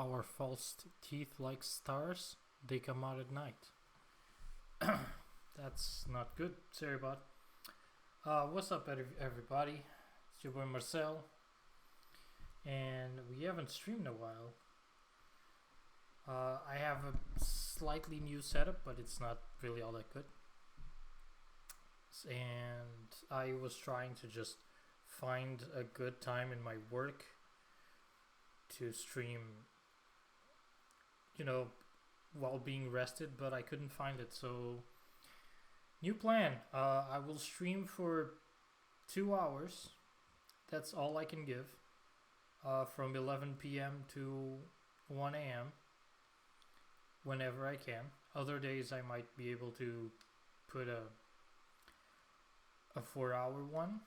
Our false teeth like stars, they come out at night. That's not good. Sorry about. What's up, everybody? It's your boy Marcel, and we haven't streamed in a while. I have a slightly new setup, but it's not really all that good. And I was trying to just find a good time in my work to stream, while being rested, but I couldn't find it. So, new plan. I will stream for 2 hours. That's all I can give. From 11 p.m. to 1 a.m. whenever I can. Other days I might be able to put a 4-hour one,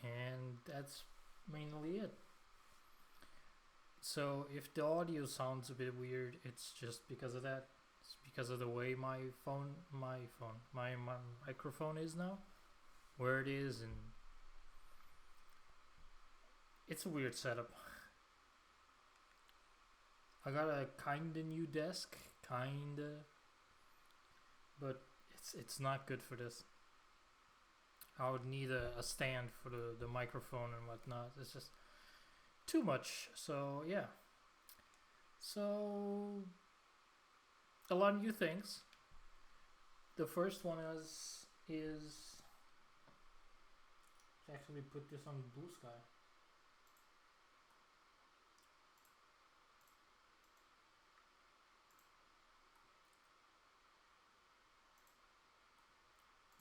and that's mainly it. So if the audio sounds a bit weird, it's just because of that. It's because of the way my microphone is now, where it is, and it's a weird setup. I got a kinda new desk, but it's not good for this. I would need a stand for the microphone and whatnot. It's just too much. So yeah. So a lot of new things. The first one is actually put this on Blue Sky.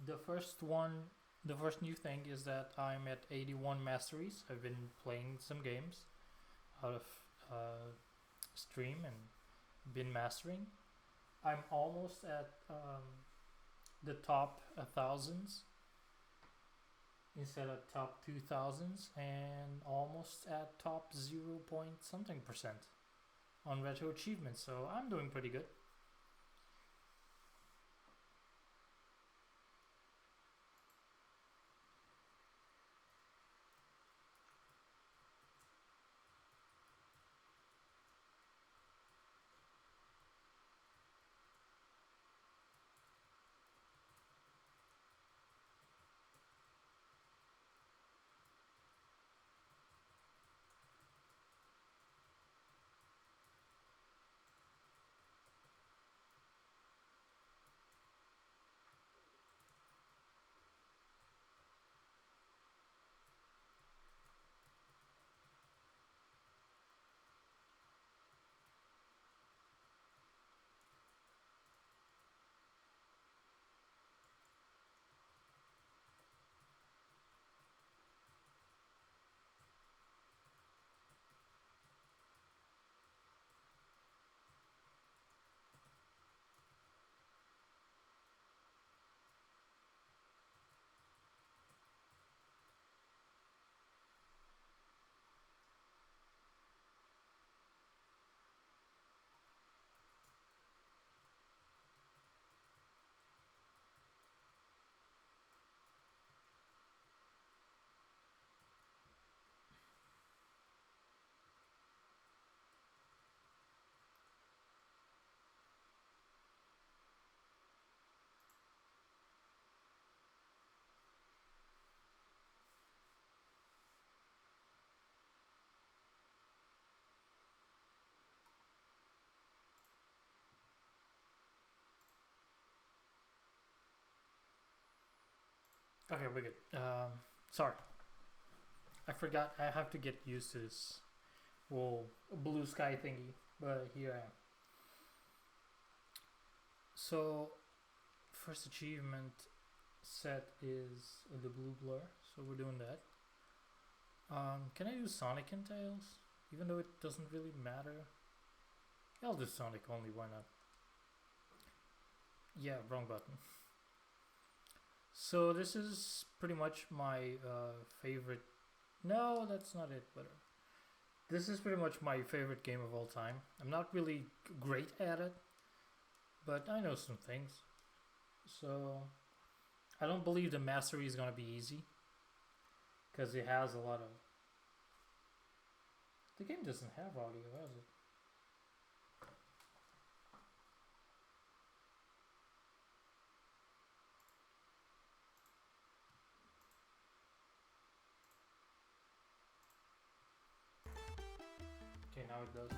The first new thing is that I'm at 81 masteries. I've been playing some games out of stream and been mastering. I'm almost at the top 1000s instead of top 2000s, and almost at top 0 point something percent on retro achievements. So I'm doing pretty good. Okay, we're good. Sorry, I forgot. I have to get used to this whole Blue Sky thingy, but here I am. So, first achievement set is the blue blur, so we're doing that. Can I do Sonic and Tails? Even though it doesn't really matter. I'll do Sonic only, why not? Yeah, wrong button. So this is pretty much my favorite. No, that's not it, but this is pretty much my favorite game of all time. I'm not really great at it, but I know some things. So I don't believe the mastery is gonna be easy, because it has a lot of The game doesn't have audio, has it? Okay, now it does.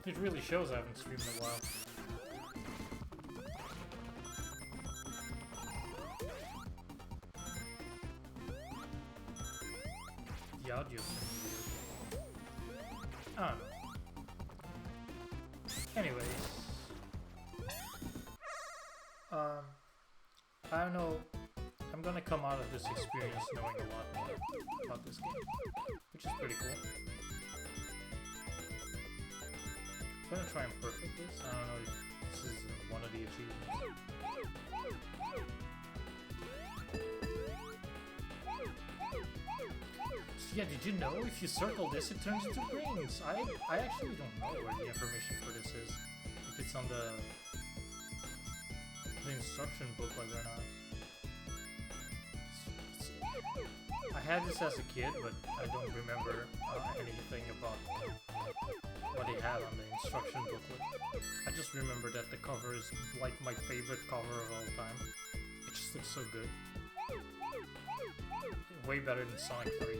It really shows I haven't streamed in a while. The audio's weird. I don't know. Anyways. I don't know. I'm gonna come out of this experience knowing a lot more about this game, which is pretty cool. I'm gonna try and perfect this. I don't know if this is one of the achievements. So yeah, did you know if you circle this, it turns into rings? I actually don't know where the information for this is. If it's on the instruction booklet or not. I had this as a kid, but I don't remember anything about what it had on the instruction booklet. I just remember that the cover is like my favorite cover of all time. It just looks so good. Way better than Sonic 3.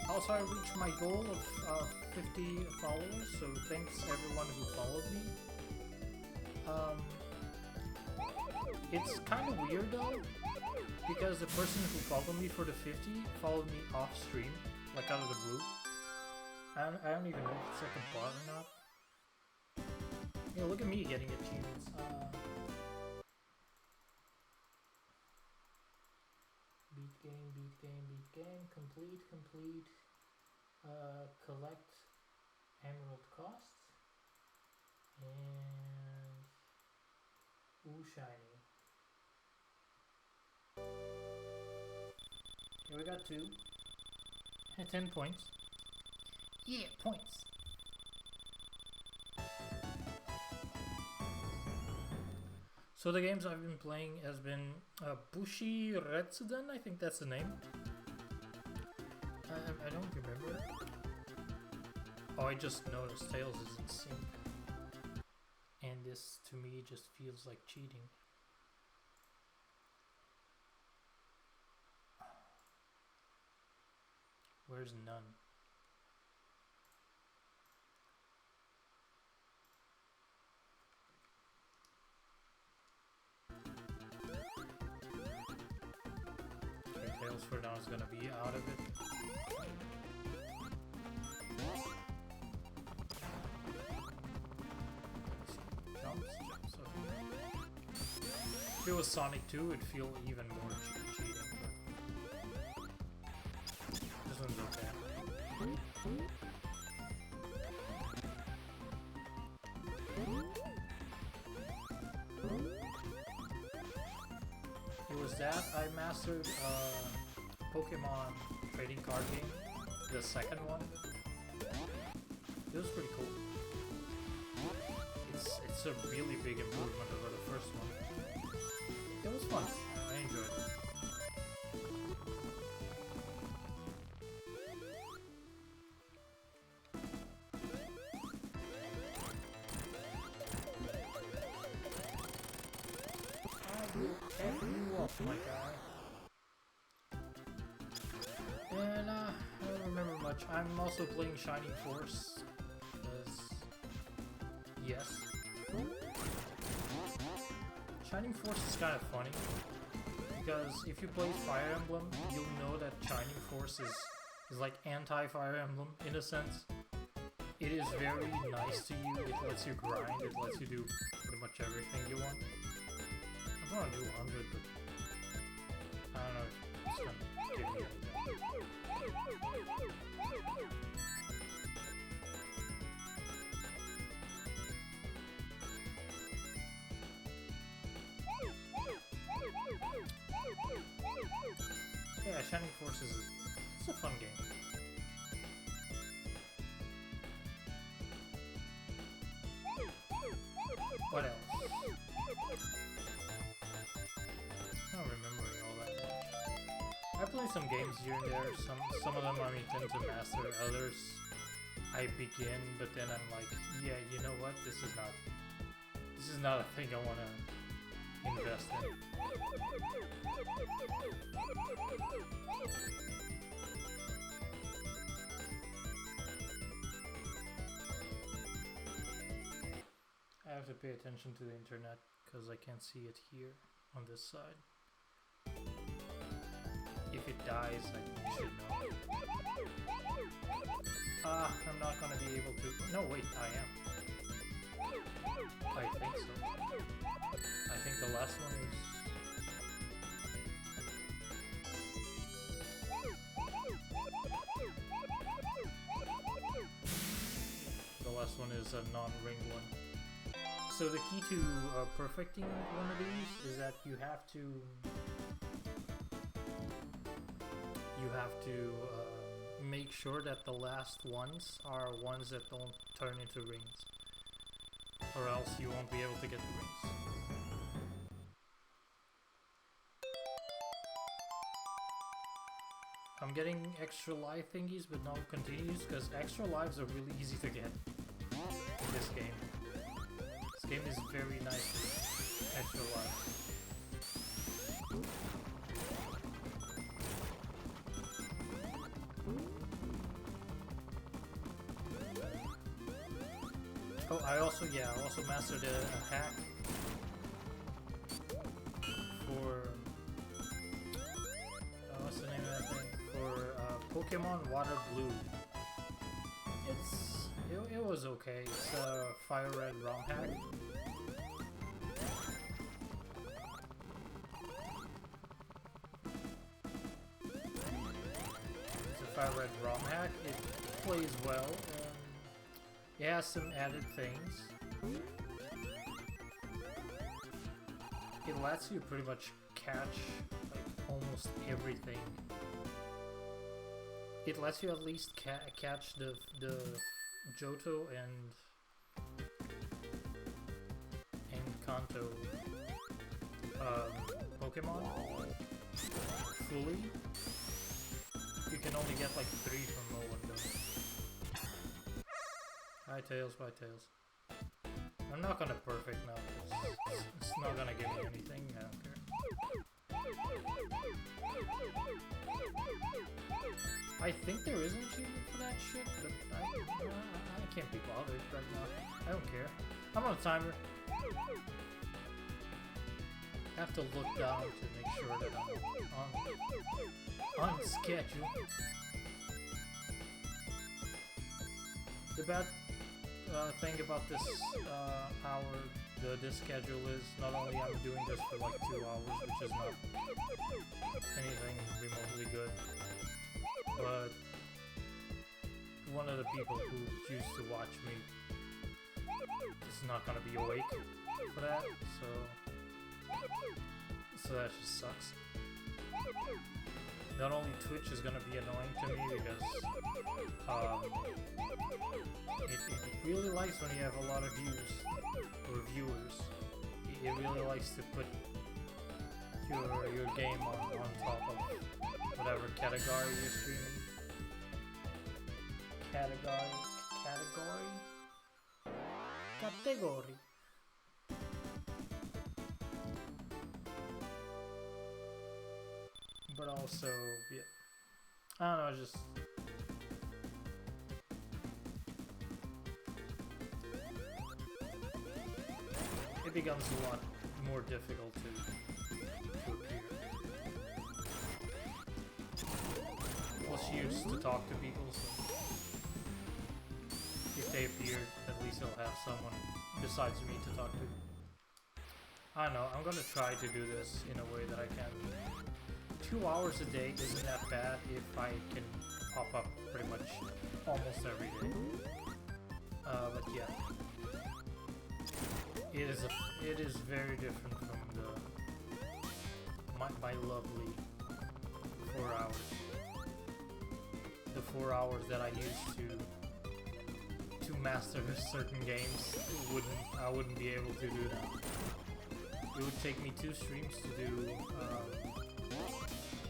Also, I reached my goal of 50 followers, so thanks everyone who followed me. It's kind of weird though, because the person who followed me for the 50 followed me off stream, like out of the blue. I don't even know if it's like a bot or not. Yeah, look at me getting achievements. Beat game, complete. Collect emerald costs. And... ooh, shiny. Here we got 2. 10 points. Yeah, points. So the games I've been playing has been Bushi Retsuden, I think that's the name. I don't remember. Oh, I just noticed Tails is in sync. And this, to me, just feels like cheating. Where's none? Okay, Tails for now is gonna be out of it. Jumps, okay. If it was Sonic 2, it'd feel even more cheating, but this one's okay. It was that I mastered Pokemon trading card game, the second one. It was pretty cool. It's a really big improvement over the first one. It was fun. I enjoyed it. I will F you up, my guy. And I don't remember much. I'm also playing Shining Force. Yes. Shining Force is kind of funny, because if you play Fire Emblem, you'll know that Shining Force is like anti-Fire Emblem in a sense. It is very nice to you, it lets you grind, it lets you do pretty much everything you want. I want to do 100, but I don't know if it's gonna give me anything. Yeah, Shining Force is a fun game. What else? Not remembering all that much. I play some games here and there. Some of them I tend to master. Others I begin, but then I'm like, yeah, you know what? This is not a thing I want to invest in. I have to pay attention to the internet because I can't see it here on this side. If it dies, I should know. I'm not gonna be able to. No, wait, I am. I think so. I think the last one is. The last one is a non-ring one. So the key to perfecting one of these is that you have to make sure that the last ones are ones that don't turn into rings, or else you won't be able to get the rings. I'm getting extra life thingies but no continues because extra lives are really easy to get in this game. This game is very nice with extra lives. Oh, I also mastered a hack for what's the name of that thing? For Pokemon Water Blue. It was okay. It's a Fire Red ROM hack. It's a Fire Red ROM hack. It plays well. It has some added things. It lets you pretty much catch like almost everything. It lets you at least catch the Johto and Kanto Pokemon fully. You can only get like 3 from Moen though. Hi Tails, bye Tails. I'm not gonna perfect now, it's not gonna give me anything, I don't care. I think there is an achievement for that shit, but I can't be bothered right now. I don't care. I'm on a timer. I have to look down to make sure that I'm on schedule. The bad thing about this this schedule is not only I'm doing this for like 2 hours, which is not anything remotely good, but one of the people who choose to watch me is not gonna be awake for that, so that just sucks. Not only Twitch is gonna be annoying to me because it really likes when you have a lot of views or viewers. It really likes to put your game on top of whatever category you're streaming. Category. But also, yeah, I don't know, just it becomes a lot more difficult to appear. Plus, you used to talk to people, so if they appear, at least they'll have someone besides me to talk to. I don't know, I'm gonna try to do this in a way that I can. 2 hours a day isn't that bad if I can pop up pretty much almost every day. But yeah, it is very different from my lovely 4 hours. the 4 hours that I used to master certain games, I wouldn't be able to do that. It would take me 2 streams to do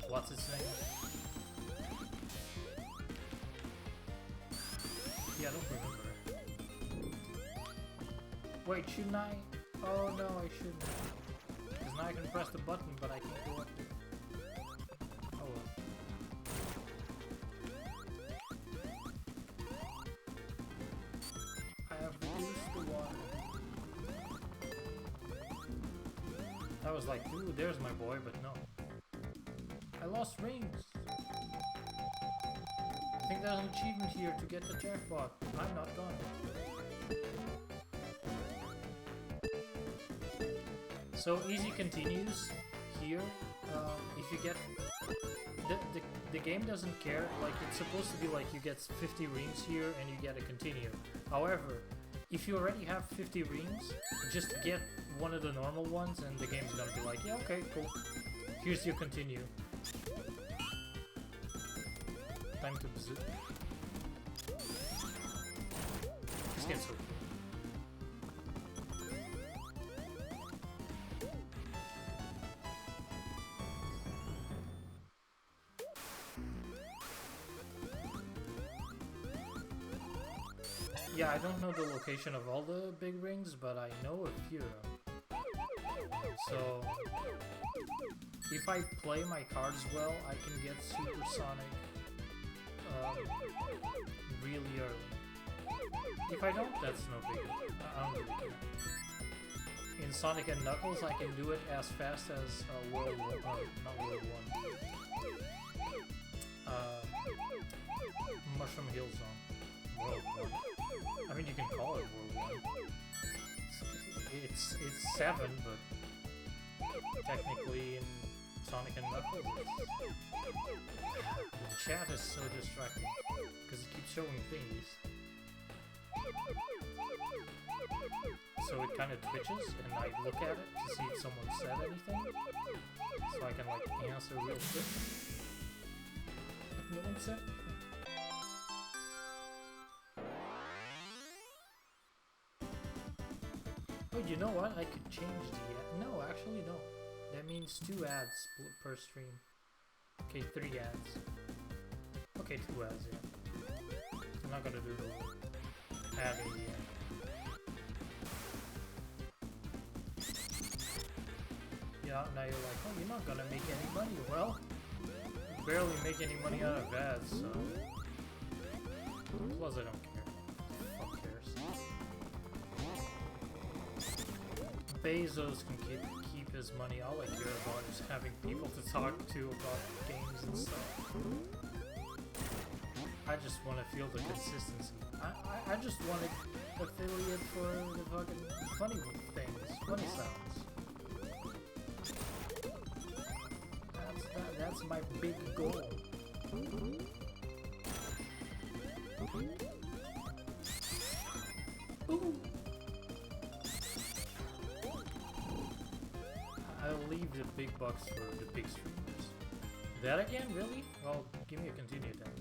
what's its name? Yeah, I don't remember. Wait, shouldn't I? Oh no, I shouldn't. Because now I can press the button, but I can't go up there. Oh well. I have reduced the water. I was like, ooh, there's my boy, but no. I lost rings. I think there's an achievement here to get the jackpot. I'm not gone. So easy continues here. If you get the game doesn't care. Like it's supposed to be like you get 50 rings here and you get a continue. However, if you already have 50 rings, just get one of the normal ones and the game's gonna be like, yeah, okay, cool. Here's your continue. Time to visit. This game's so cool. Yeah, I don't know the location of all the big rings, but I know a few. So, if I play my cards well, I can get Super Sonic really early. If I don't, that's no big deal. I don't really care. In Sonic and Knuckles, I can do it as fast as World 1, not World 1. Mushroom Hill Zone. World 1. I mean, you can call it World 1. It's 7, but technically in Sonic and Knuckles, the chat is so distracting because it keeps showing things. So it kind of twitches, and I look at it to see if someone said anything, so I can like answer real quick. No one said. Oh, you know what? I could change the ad. No, actually no. That means 2 ads per stream. Okay, 3 ads. Okay, 2 ads, yeah. I'm not gonna do the ad in the end. Yeah, now you're like, oh, you're not gonna make any money. Well, you barely make any money out of ads, so... Plus, I don't care. Fuck cares. Bezos can keep his money. All I care about is having people to talk to about games and stuff. I just want to feel the consistency. I just want to affiliate for the fucking funny things, funny sounds. That's my big goal. Ooh. I'll leave the big bucks for the big streamers. That again? Really? Well, give me a continue then.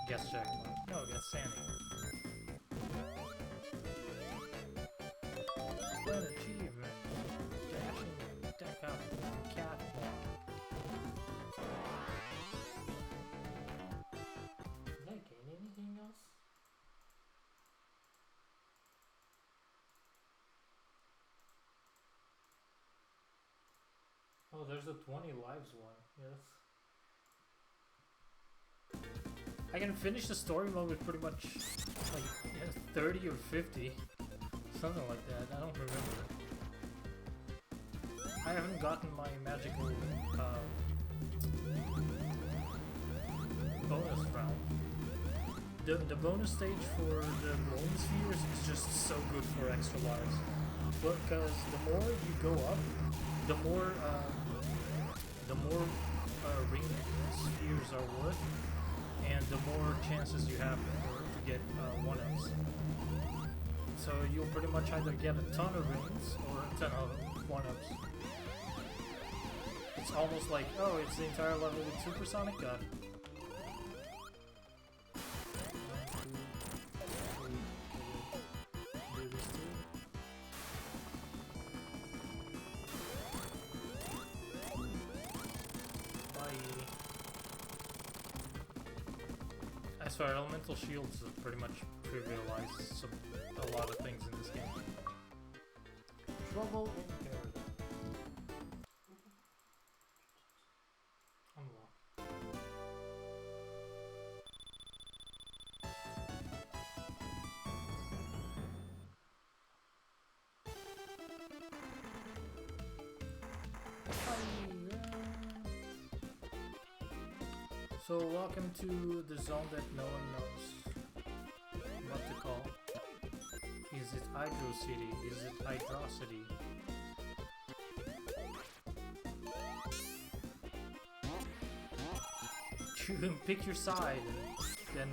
Guess jackpot. No, guess Sanic. What an achievement. Dashing deck up catwalk. Did I gain anything else? Oh, there's a 20 lives one. Yes. I can finish the story mode with pretty much like 30 or 50. Something like that. I don't remember. I haven't gotten my magical bonus round. The bonus stage for the golden spheres is just so good for extra lives. Because the more you go up, the more ring spheres are worth, and the more chances you have to get 1-ups. So you'll pretty much either get a ton of rings or a ton of 1-ups. It's almost like, oh, it's the entire level with Supersonic Gun. 1, 2, 3, do this too. I swear, elemental shields pretty much trivialize a lot of things in this game. Trouble in paradise. Unlock. So welcome to the zone that no one knows what to call. Is it Hydro City? Is it Hydrocity? You can pick your side and then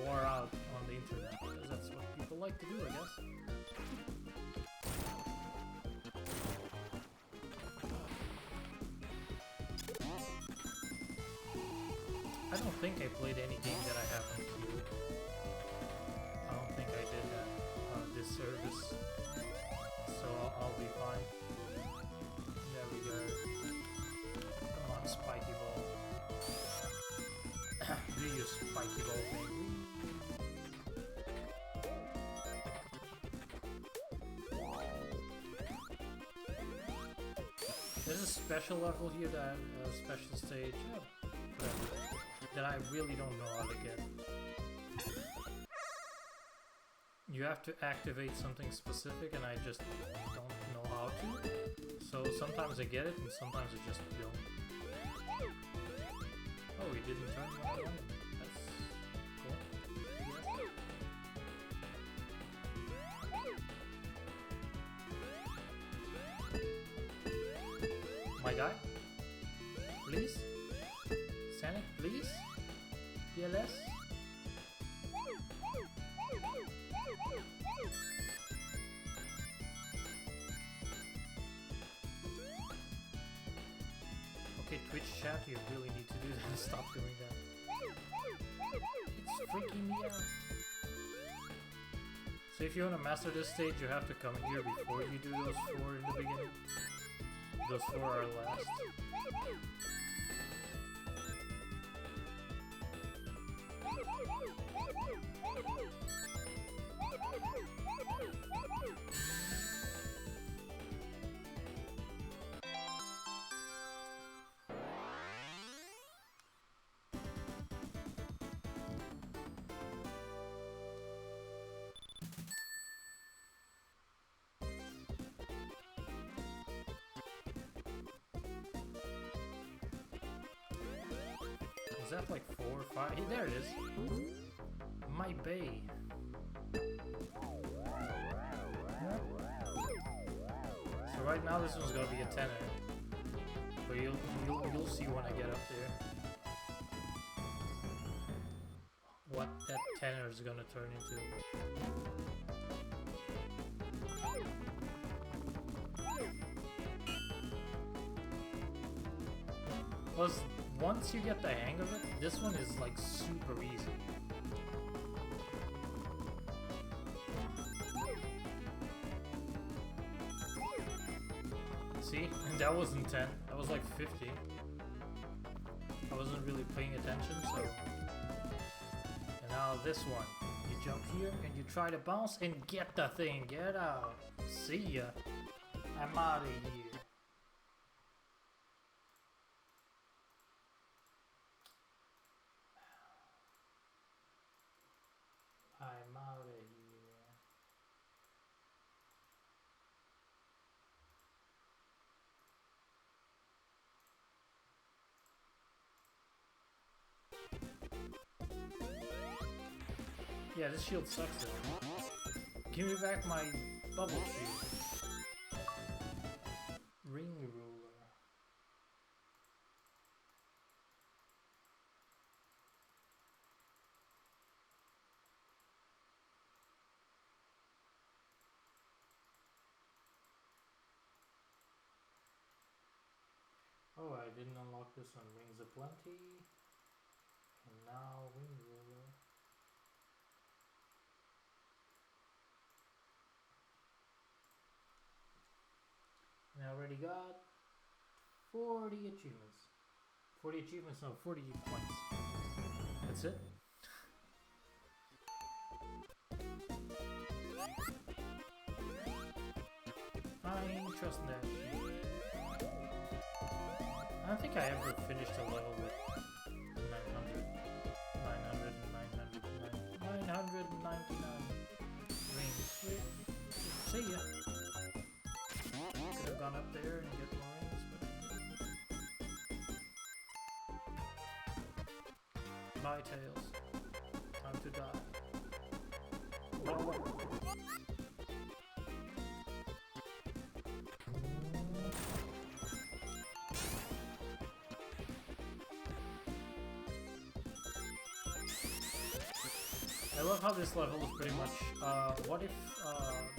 war out on the internet, because that's what people like to do, I guess. I don't think I played any game that I haven't queued. I don't think I did that this service, so I'll be fine. There we go. Come on, Spiky Ball. Do your Spiky Ball thing. There's a special level here, that special stage. That I really don't know how to get. You have to activate something specific and I just don't know how to. So sometimes I get it and sometimes I just don't. Oh, he didn't turn one on. That's cool. Yes. My guy? Please? Sanic, please? PLS? Okay, Twitch chat, you really need to do that. Stop doing that. It's freaking me out. So if you want to master this stage, you have to come here before you do those 4 in the beginning. Those 4 are last. Is that like 4 or 5? Hey, there it is. My bay. So right now this one's gonna be a 10er, but you'll see when I get up there what that 10er is gonna turn into. Plus, once you get the hang of it, this one is like super easy. See? And that wasn't 10, that was like 50. I wasn't really paying attention, so... And now this one. You jump here and you try to bounce and get the thing. Get out. See ya. I'm out of here. I'm out of here. Yeah, this shield sucks though. Give me back my bubble shield. Ring ruler. Oh, I didn't unlock this one. Wings Aplenty. And now Wing Roller. And I already got 40 achievements. 40 achievements, no, 40 points. That's it. I ain't trusting that shit. I don't think I ever finished a level with 999 rings. See ya. Could have gone up there and get more rings, but bye, Tails. Time to die. I love how this level is pretty much, what if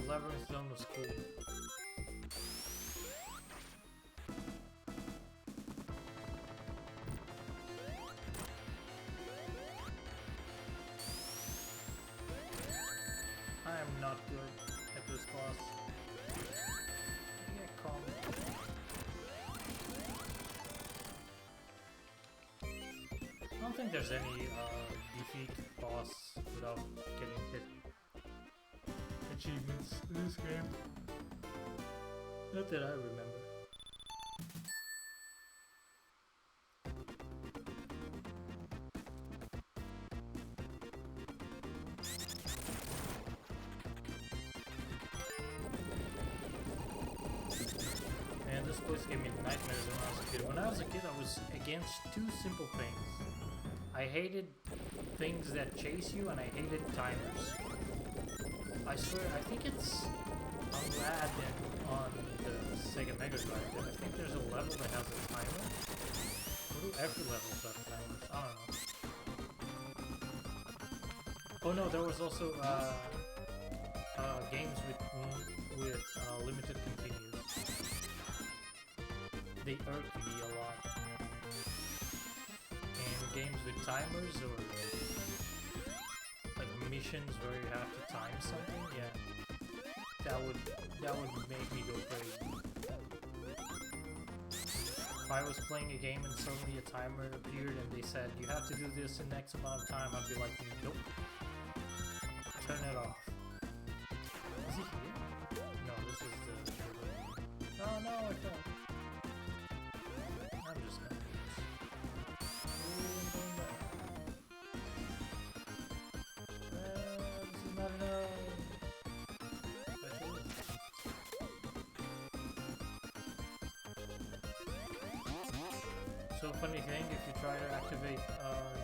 Labyrinth Zone was cool? I am not good at this boss. Yeah, calm. I don't think there's any defeat boss without getting hit achievements in this game. Not that I remember. Man, this place gave me nightmares when I was a kid. When I was a kid, I was against two simple things. I hated things that chase you, and I hated timers. I swear, I think it's on Rad and on the Sega Mega Drive, but I think there's a level that has a timer. Or do every level have timers? I don't know. Oh no, there was also games with limited continues. They irked me a lot. And games with timers or like missions where you have to time something, yeah, that would make me go crazy. If I was playing a game and suddenly a timer appeared and they said you have to do this in X amount of time, I'd be like, nope, turn it off. Is he here? No, this is the... Oh no, I fell. I'm just gonna do this. This is not enough. So funny thing, if you try to activate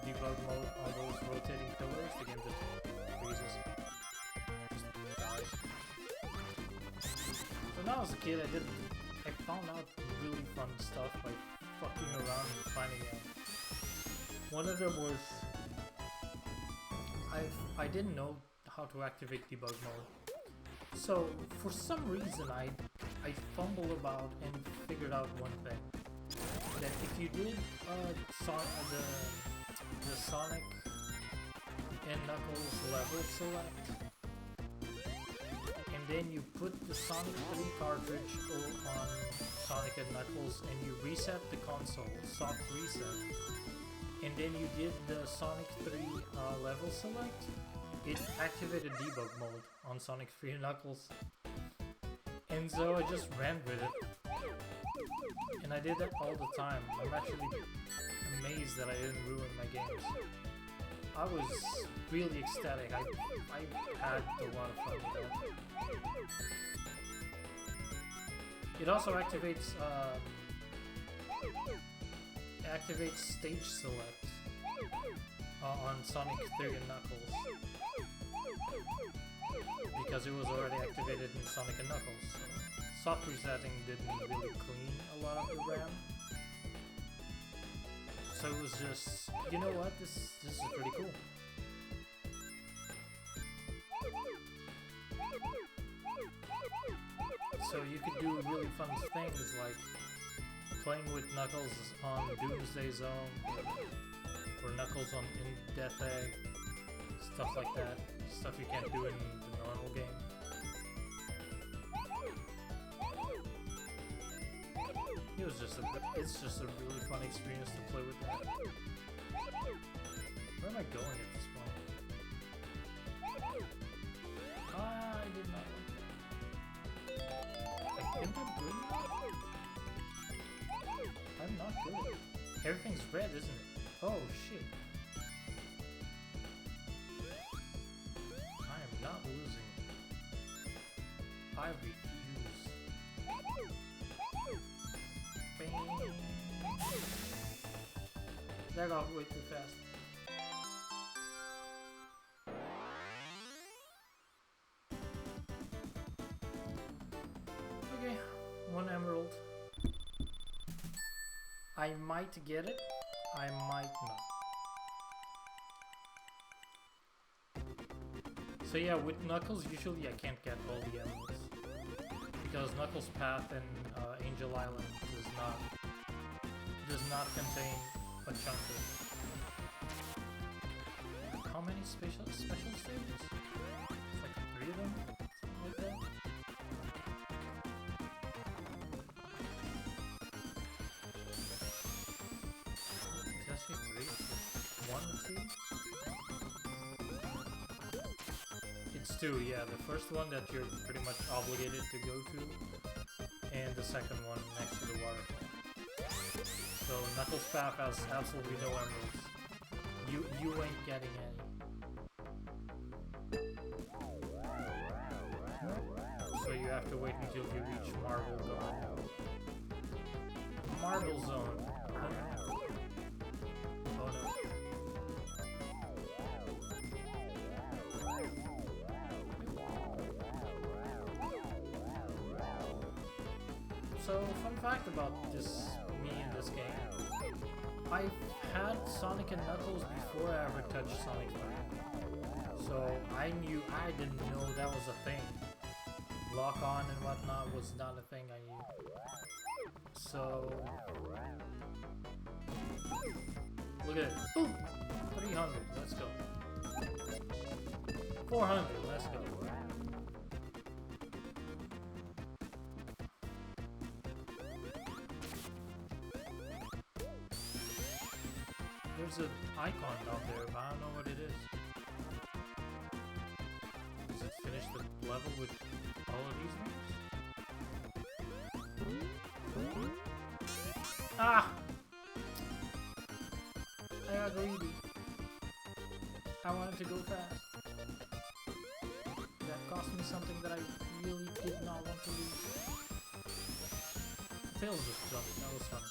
debug mode on those rotating pillars, the game just freezes. Just dies. So when I was a kid, I found out really fun stuff by fucking around and finding out. One of them was I didn't know how to activate debug mode. So for some reason I fumbled about and figured out one thing. That if you did the Sonic and Knuckles level select, and then you put the Sonic 3 cartridge on Sonic and Knuckles and you reset the console, soft reset, and then you did the Sonic 3 level select, it activated debug mode on Sonic 3 and Knuckles. And so I just ran with it. And I did that all the time. I'm actually amazed that I didn't ruin my games. I was really ecstatic. I had a lot of fun with that. It also activates stage select on Sonic 3 and Knuckles. Because it was already activated in Sonic and Knuckles. So soft resetting didn't really clean a lot of the RAM. So it was just, you know what, this is pretty cool. So you could do really fun things like playing with Knuckles on Doomsday Zone, or Knuckles on in Death Egg, stuff like that. Stuff you can't do in the normal game. It's just a really fun experience to play with that. Where am I going at this point? I did not like that. I think I'm good now? I'm not good. Everything's red, isn't it? Oh shit. I am not losing. I refuse. Bang. That got way too fast. Okay, 1 emerald. I might get it, I might not. So yeah, with Knuckles, usually I can't get all the emeralds. Because Knuckles' path in Angel Island does not contain a chunk of it. How many special stages? It's like 3 of them? Something like that? Did I say 3? 1 or 2? It's 2, yeah. The first one that you're pretty much obligated to go to, and the second one next to the waterfall. So Knuckles' path has absolutely no emeralds. You ain't getting any. So you have to wait until you reach Marble Zone. Marble Zone. Oh no. So, fun fact about me in this game. I've had Sonic and Knuckles before I ever touched Sonic 3. So, I didn't know that was a thing. Lock on and whatnot was not a thing I knew. So... Look at it. Ooh! 300, let's go. 400, let's go. There's an icon down there, but I don't know what it is. Does it finish the level with all of these moves? Ah! I got greedy. I wanted to go fast. That cost me something that I really did not want to lose. Tails just jumped, that was fun.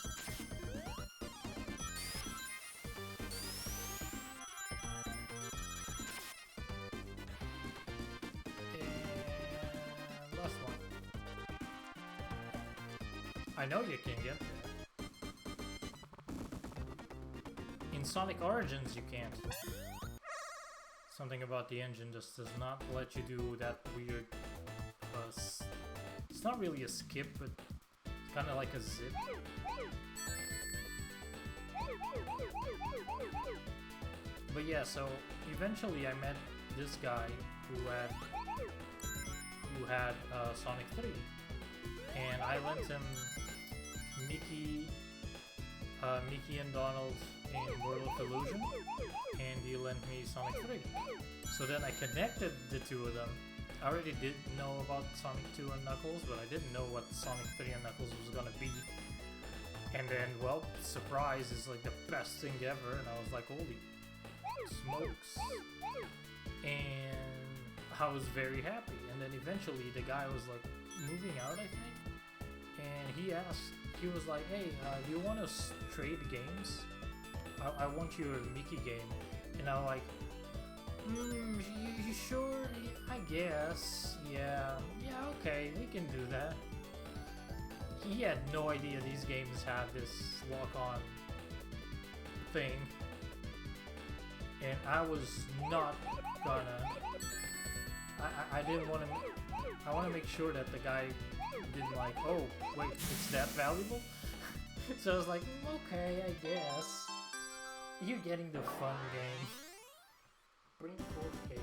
I know you can get there. In Sonic Origins you can't. Something about the engine just does not let you do that weird... it's not really a skip, but it's kind of like a zip. But yeah, so eventually I met this guy who had Sonic 3. And I lent him Mickey and Donald in World of Illusion, and he lent me Sonic 3. So then I connected the two of them. I already did know about Sonic 2 and Knuckles, but I didn't know what Sonic 3 and Knuckles was gonna be. And then, well, surprise is like the best thing ever, and I was like, holy smokes. And I was very happy. And then eventually the guy was like moving out, I think. And he was like, hey, do you want to trade games? I want your Mickey game. And I'm like, you sure? I guess. Yeah, okay, we can do that. He had no idea these games had this lock-on thing. And I was not gonna... I didn't want to... I want to make sure that the guy didn't like, oh, wait, it's that valuable? So I was like, okay, I guess. You're getting the fun game. Bring 4K.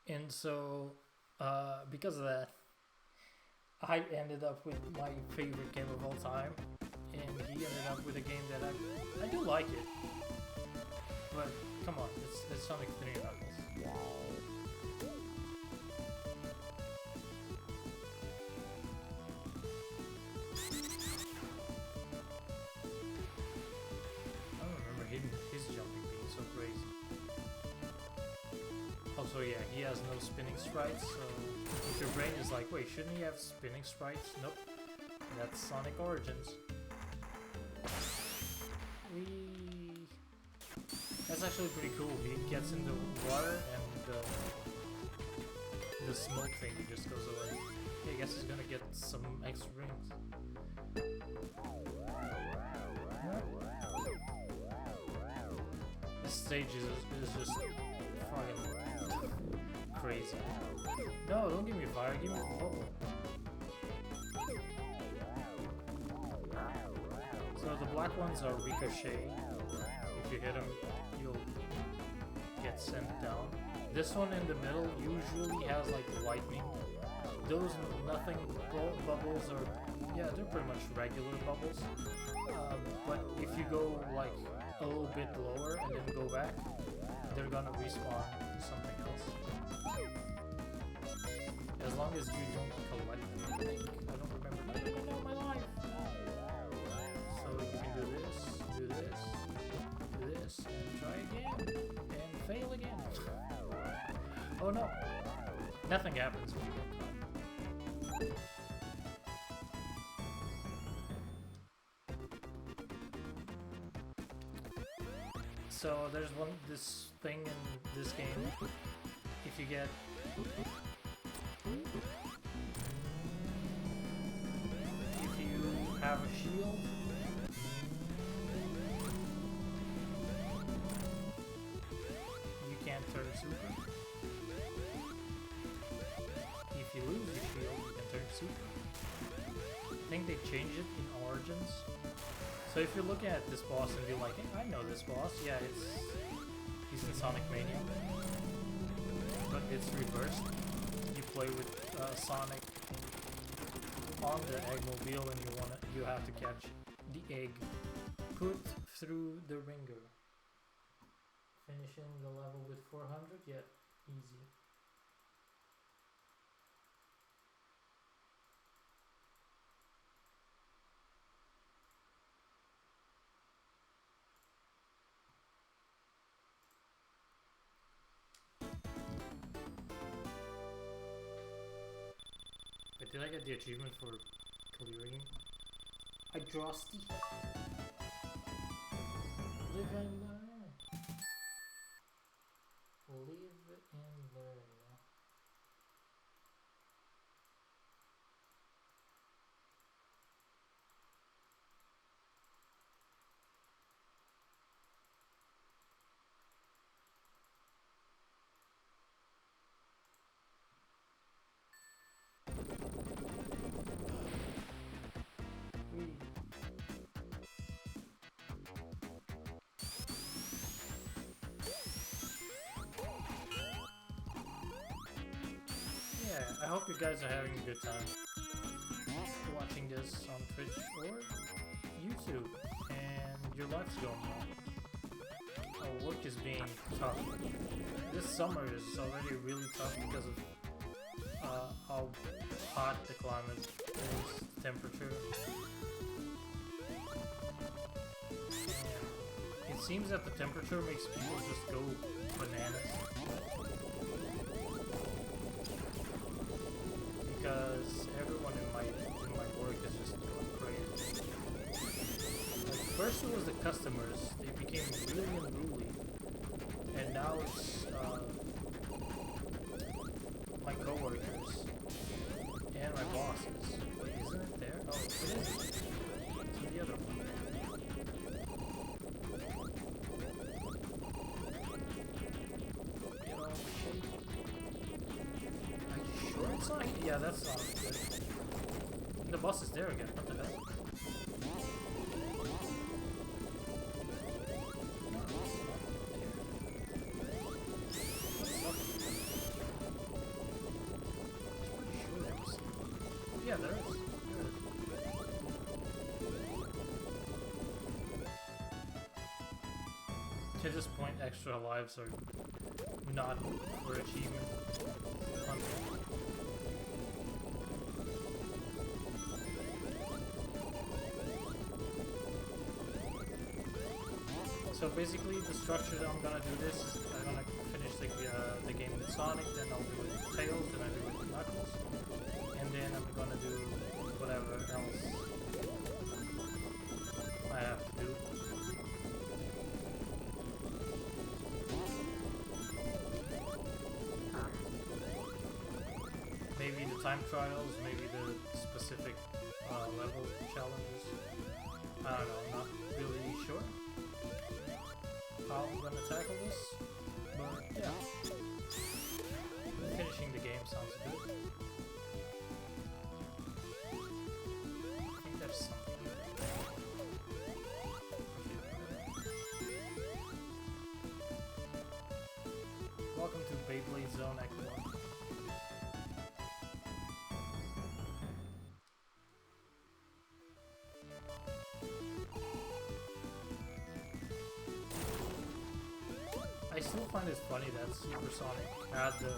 And so, because of that, I ended up with my favorite game of all time, and he ended up with a game that I do like it, but come on, it's Sonic the Manic Panic. I don't remember his jumping being so crazy. Also, yeah, he has no spinning sprites, so if your brain is like, wait, shouldn't he have spinning sprites? Nope. That's Sonic Origins. That's actually pretty cool. He gets into water and the smoke thing just goes away. I guess he's gonna get some extra rings. This stage is just fucking crazy. No, don't give me fire, give me bubble. So the black ones are ricochet. If you hit them, you'll get sent down. This one in the middle usually has like lightning. Those nothing bubbles are, yeah, they're pretty much regular bubbles. But if you go like a little bit lower and then go back, they're gonna respawn something else. As long as you don't collect them, I think. I don't remember. I don't know my life. So you can do this, do this, do this, and try again, and fail again. Oh no! Nothing happens when you get caught. So there's this thing in this game. If you get have a shield, you can't turn super. If you lose your shield, you can turn super. I think they changed it in Origins. So if you're looking at this boss and be like, hey, I know this boss, yeah, he's in Sonic Mania, but it's reversed. You play with Sonic on the Eggmobile, and you have to catch the egg put through the ringer. Finishing the level with 400, yeah, easy. Wait, did I get the achievement for clearing? I drosty. Live and learn. Live and learn. I hope you guys are having a good time watching this on Twitch or YouTube, and your life's going well. Our work is being tough. This summer is already really tough because of how hot the climate is, the temperature. And it seems that the temperature makes people just go bananas. Because everyone in my work is just going crazy. Like first it was the customers, they became really unruly, and now it's my coworkers and my bosses. Wait, isn't it there? Oh, it is. It's in the other one. Sonic? Yeah, that's not good. The boss is there again. What the hell? Yeah, there is. To this point, extra lives are not for achievement hunting. So basically, the structure that I'm gonna do this is I'm gonna finish the game with Sonic, then I'll do it with Tails, then I do it with Knuckles, and then I'm gonna do whatever else I have to do. Maybe the time trials, maybe the specific level challenges. I don't know, I'm not really sure how I'm gonna tackle this, but yeah, finishing the game sounds good. I think there's something. Welcome to Beyblade Zone Act 1. I still find it funny that Super Sonic had the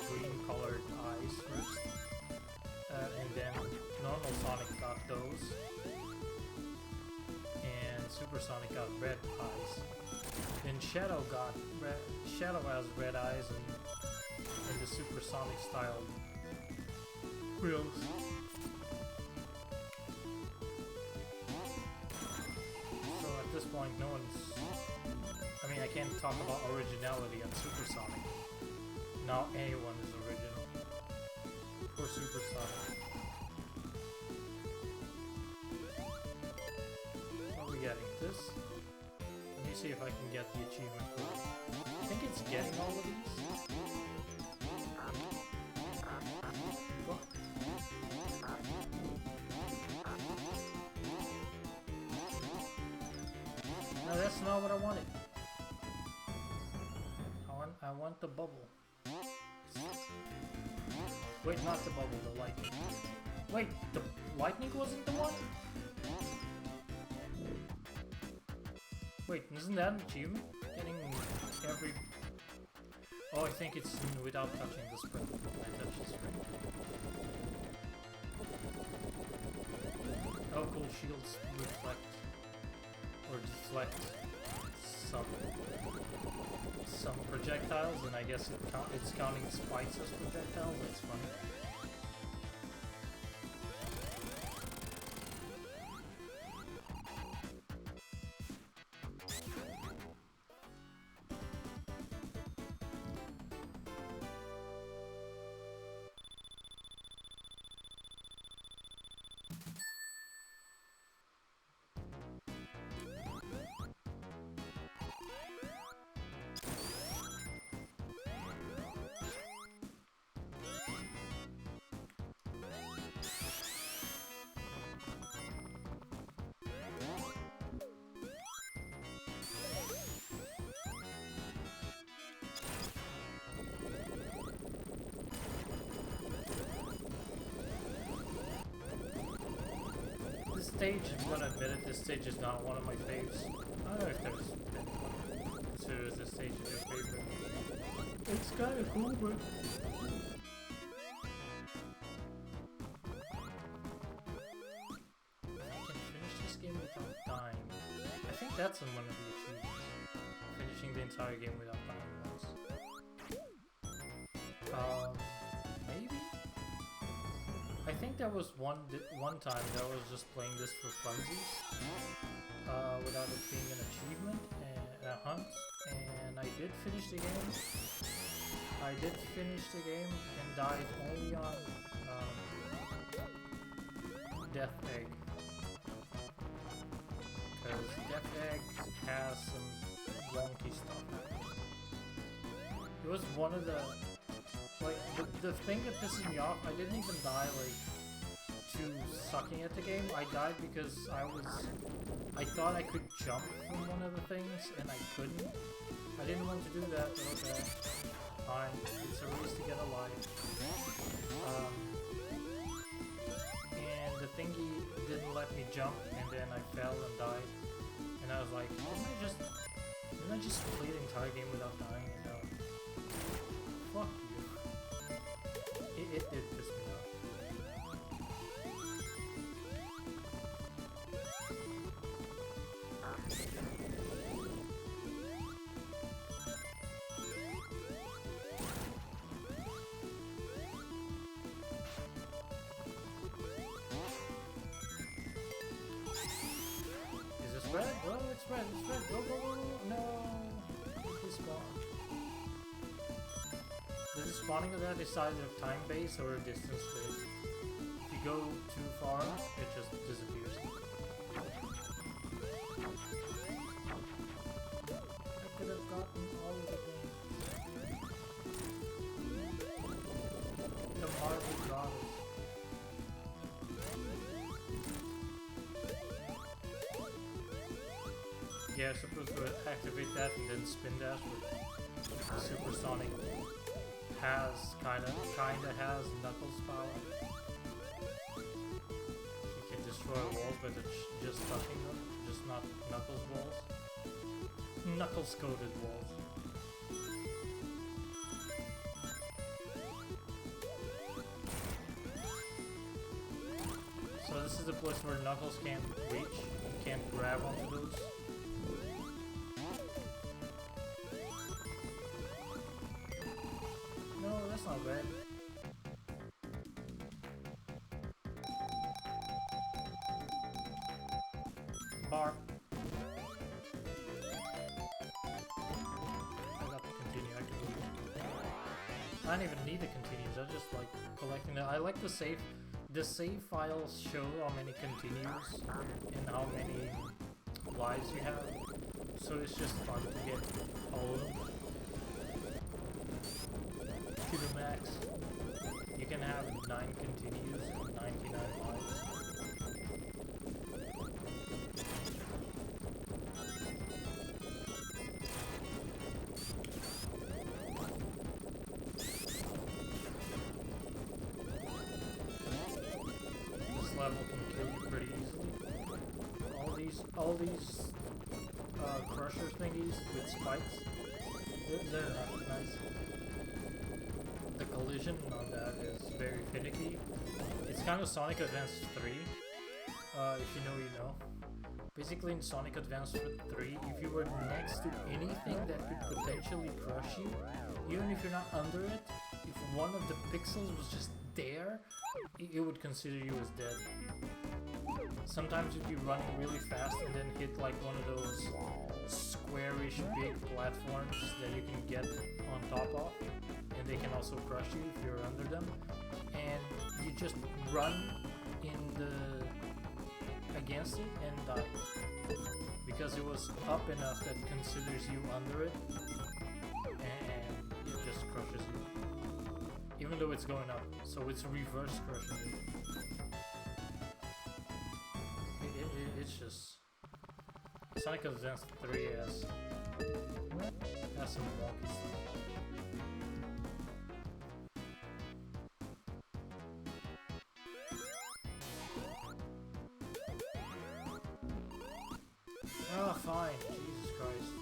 green colored eyes first, and then normal Sonic got those, and Super Sonic got red eyes. Then Shadow got Shadow has red eyes and the Super Sonic style wheels. So at this point, no one's. I mean, I can't talk about originality on Super Sonic. Now anyone is original for Super Sonic. What are we getting? This? Let me see if I can get the achievement for it. I think it's getting all of these. What? No, that's not what I wanted. I want the bubble. Wait, not the bubble, the lightning. Wait, the lightning wasn't the one? Wait, isn't that an achievement? Getting every... Oh, I think it's without touching the spring. I touch the spring. Oh, cool, shields reflect or deflect some projectiles, and I guess it's counting spikes as projectiles. That's funny. This stage, I'm gonna admit it, this stage is not one of my faves. I don't know if there's considers this stage is your favorite. It's kinda cool, but... I can finish this game without dying. I think that's in one of the achievements. Finishing the entire game without dying once. Maybe? I think there was one time that I was just playing this for funsies, without it being an achievement and a hunt, and I did finish the game. I did finish the game and died only on Death Egg, because Death Egg has some wonky stuff happening. It was one of the Like, the thing that pisses me off, I didn't even die, like, to sucking at the game. I died because I thought I could jump from one of the things, and I couldn't. I didn't want to do that, but okay. Fine. It's a race to get alive. And the thingy didn't let me jump, and then I fell and died. And I was like, didn't I just play the entire game without dying? And now, fuck you. It pissed me off. Red? Oh, it's red, it's red. Go, go, go, go. No. It despawned. The spawning of that is either time-based or distance-based. If you go too far, it just disappears. I could have gotten all of the things. The Marvel goddess. Yeah, I'm supposed to activate that and then spin dash with supersonic. Kinda has Knuckles power. He can destroy walls by just touching them, just not Knuckles walls. Knuckles coated walls. So this is the place where Knuckles can't reach, he can't grab onto those. No, that's not red. Bar. I got to continue, I can do it. I don't even need the continues, I just like collecting it. I like the save. The save files show how many continues and how many lives you have. So it's just fun to get all of them to the max. You can have 9 continues and 99 lives. This level can kill you pretty easily. All these crusher thingies with spikes, they're not nice. The collision on that is very finicky. It's kind of Sonic Advance 3. If you know, you know. Basically in Sonic Advance 3, if you were next to anything that could potentially crush you, even if you're not under it, if one of the pixels was just there, it would consider you as dead. Sometimes you'd be running really fast and then hit like one of those squarish big platforms that you can get on top of, and they can also crush you if you're under them, and you just run against it and die because it was up enough that considers you under it, and it just crushes you even though it's going up, so it's reverse crushing you. It's just Sonic Advance 3 has some wonky stuff. Oh, fine. Jesus Christ.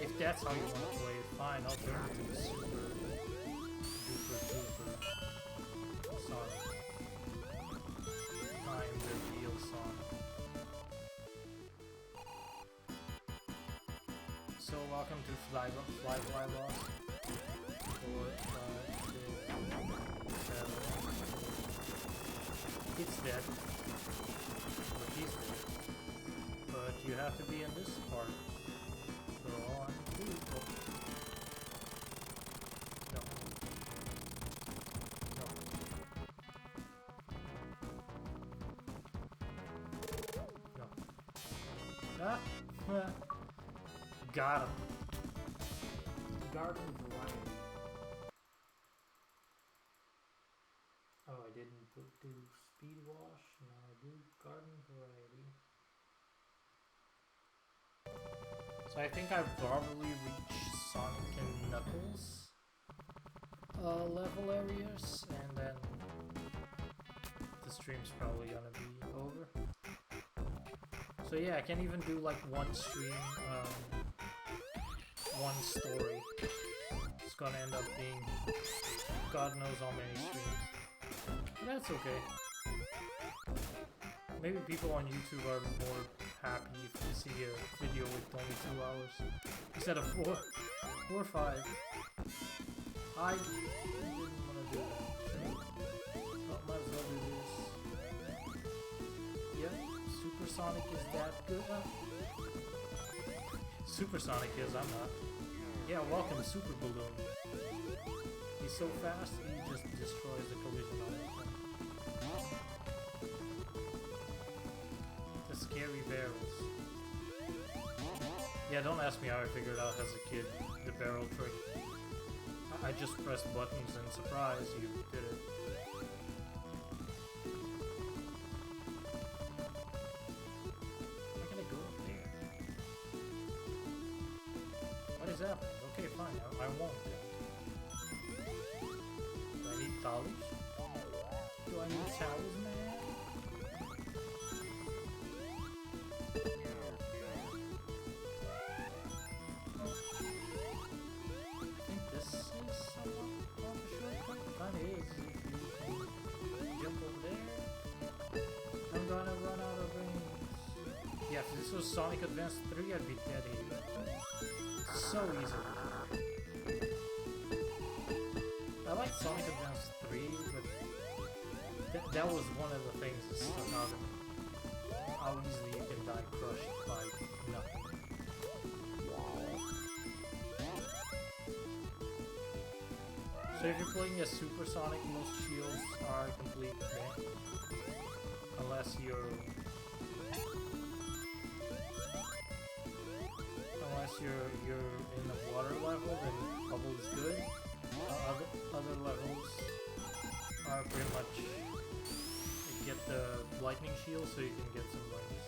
If that's how you want to play it, fine. I'll turn it to the super duper Sonic. I am the real Sonic. So welcome to Fly Lost. 4, 5, 6, 7. It's dead. But he's dead. But you have to be in this part. So all I need to do is go. No. Ah! Got him. Garden variety. didn't do speed wash, now I do garden variety. So I think I've probably reached Sonic and Knuckles level areas, and then the stream's probably gonna be over. So yeah, I can't even do like one stream, one story. It's gonna end up being God knows how many streams. But that's okay. Maybe people on YouTube are more happy if they see a video with only 2 hours instead of 4 or 5. I didn't want to do that. Well, might as well do this. Yep, Supersonic is that good. Supersonic is, I'm not. Yeah, welcome Super Balloon. He's so fast, he just destroys the collision on everything. The scary barrels. Yeah, don't ask me how I figured out as a kid the barrel trick. I just pressed buttons and surprise, you did it. Why can I go up there? What is happening? Okay, fine, I won't. Do I need towers? Do I need towers, man? If this was Sonic Advance 3, I'd be dead here. So easily. I like Sonic Advance 3, but that was one of the things that stuck out of me. How easily you can die crushed by nothing. So if you're playing as Super Sonic, most shields are complete dead. Unless you're in the water level, then bubble is good. Other levels are pretty much get the lightning shield so you can get some rings.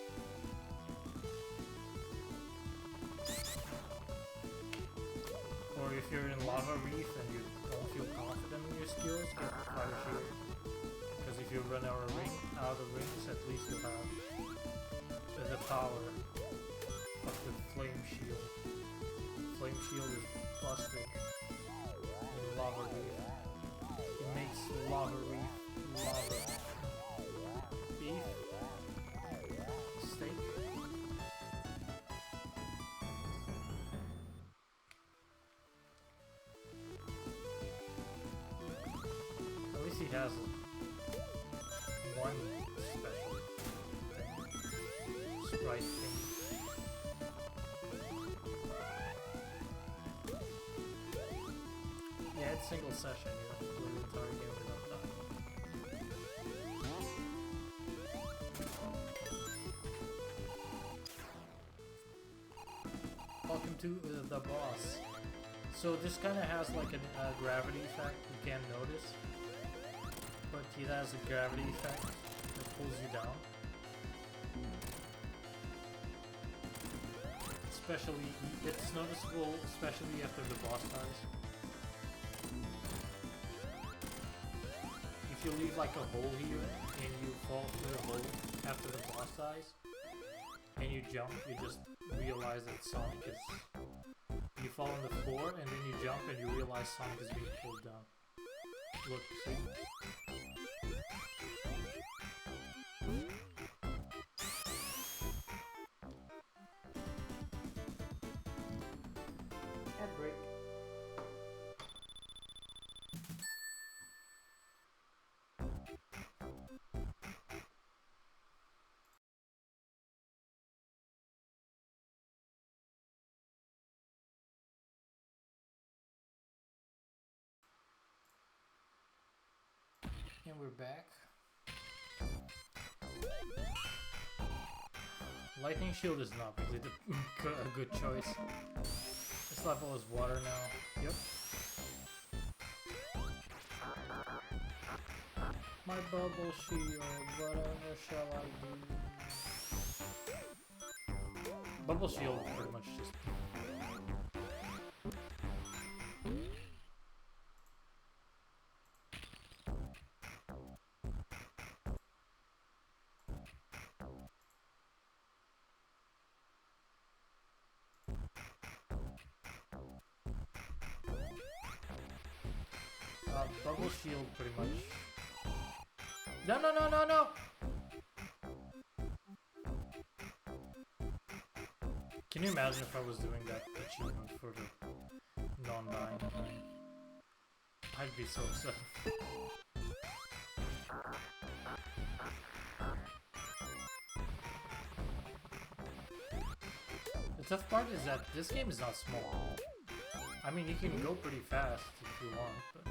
Or if you're in Lava Reef and you don't feel confident in your skills, get the fire shield. Because if you run out of rings, at least you'll have the power of the flame shield. Flame shield is busted in Lava Reef. It makes Lava Reef lava. Beef? Steak? At least he has one special thing. Sprite thing. Yeah, it's single session, you don't have to play the entire game without dying. Welcome to the boss. So this kind of has like a gravity effect you can't notice, but it has a gravity effect that pulls you down. Especially, it's noticeable especially after the boss dies. If you leave like a hole here and you fall through the hole after the boss dies and you jump, you just realize that Sonic is... You fall on the floor and then you jump and you realize Sonic is being pulled down. Look, see? Ad break. And we're back. Lightning Shield is not really a good choice. This level is water now. Yep. my bubble shield, whatever shall I do? Bubble shield is pretty much just... bubble shield pretty much. No, no, no, no, no! Can you imagine if I was doing that achievement for the non-dying thing? I'd be so upset. The tough part is that this game is not small. I mean, you can go pretty fast if you want, but...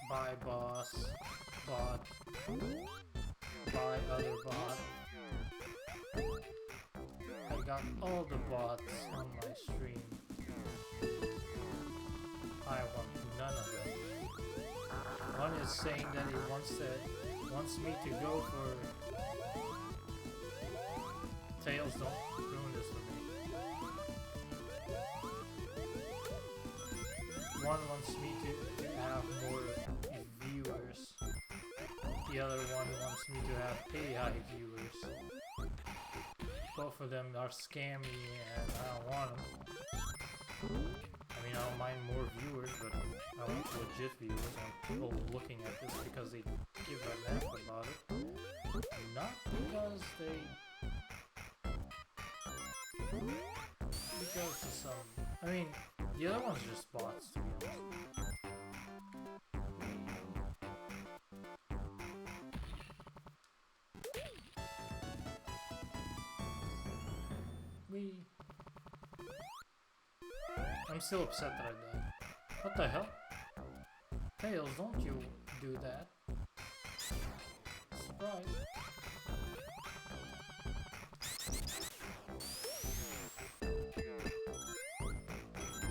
Bye, boss. Bot. Bye, other bot. I got all the bots on my stream. I want none of them. One is saying that he wants me to go for Tails. Don't ruin this for me. One wants me to have more viewers. The other one wants me to have AI viewers. Both of them are scammy and I don't want them. I mean, I don't mind more viewers, but I want legit viewers and people looking at this because they give a F about it. Not because they... Because of some... I mean, the other one's just bots, to be honest. I'm still upset that I died. What the hell? Tails, don't you do that. Surprise.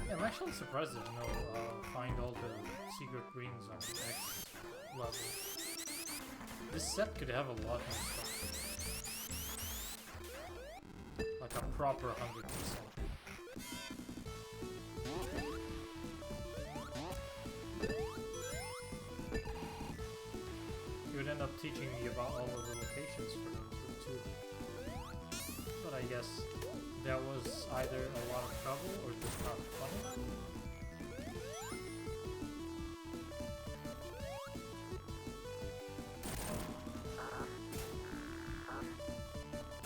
Yeah, I'm actually surprised there's no find all the secret rings on the next level. This set could have a lot more stuff. Like a proper 100%. You would end up teaching me about all of the locations for those too. But I guess that was either a lot of trouble or just not funny.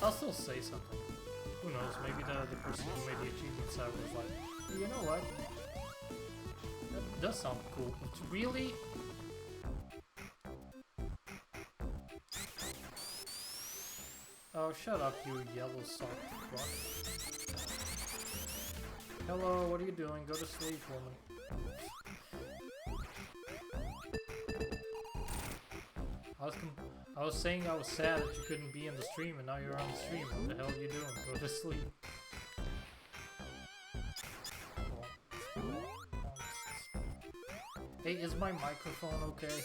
I'll still say something. Who knows, maybe the person who made the achievement site was like, you know what? That does sound cool. It's really... Oh, shut up, you yellow sock fuck. Hello, what are you doing? Go to sleep, woman. I was saying I was sad that you couldn't be in the stream, and now you're on the stream. What the hell are you doing? Go to sleep. Hey, is my microphone okay?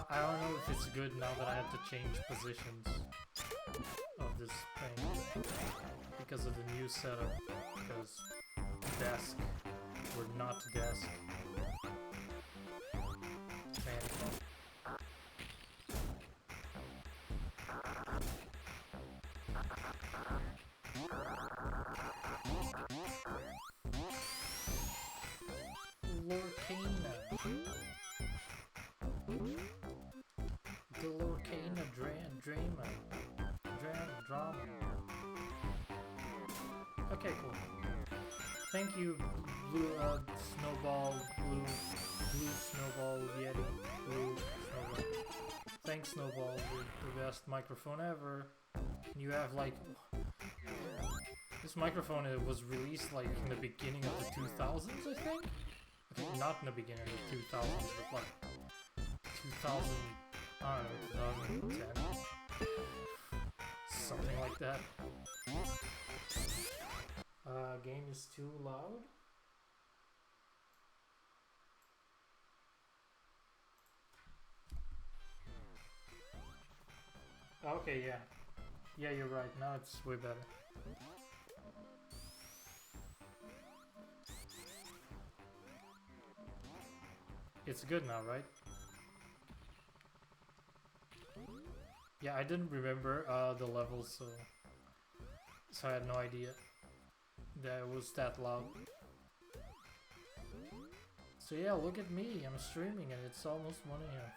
I don't know if it's good now that I have to change positions of this thing because of the new setup. Because desk, we're not desk. Okay, cool. Thank you, blue snowball, blue snowball, yeti, blue snowball. Thanks, snowball. You're the best microphone ever. You have like this microphone. It was released like in the beginning of the 2000s, I think. Okay, not in the beginning of the 2000s, but like 2000, I don't know, 2010, something like that. Game is too loud. Okay, yeah. Yeah, you're right. Now it's way better. It's good now, right? Yeah, I didn't remember the levels, so I had no idea that it was that loud. So yeah, look at me. I'm streaming and it's almost 1 AM.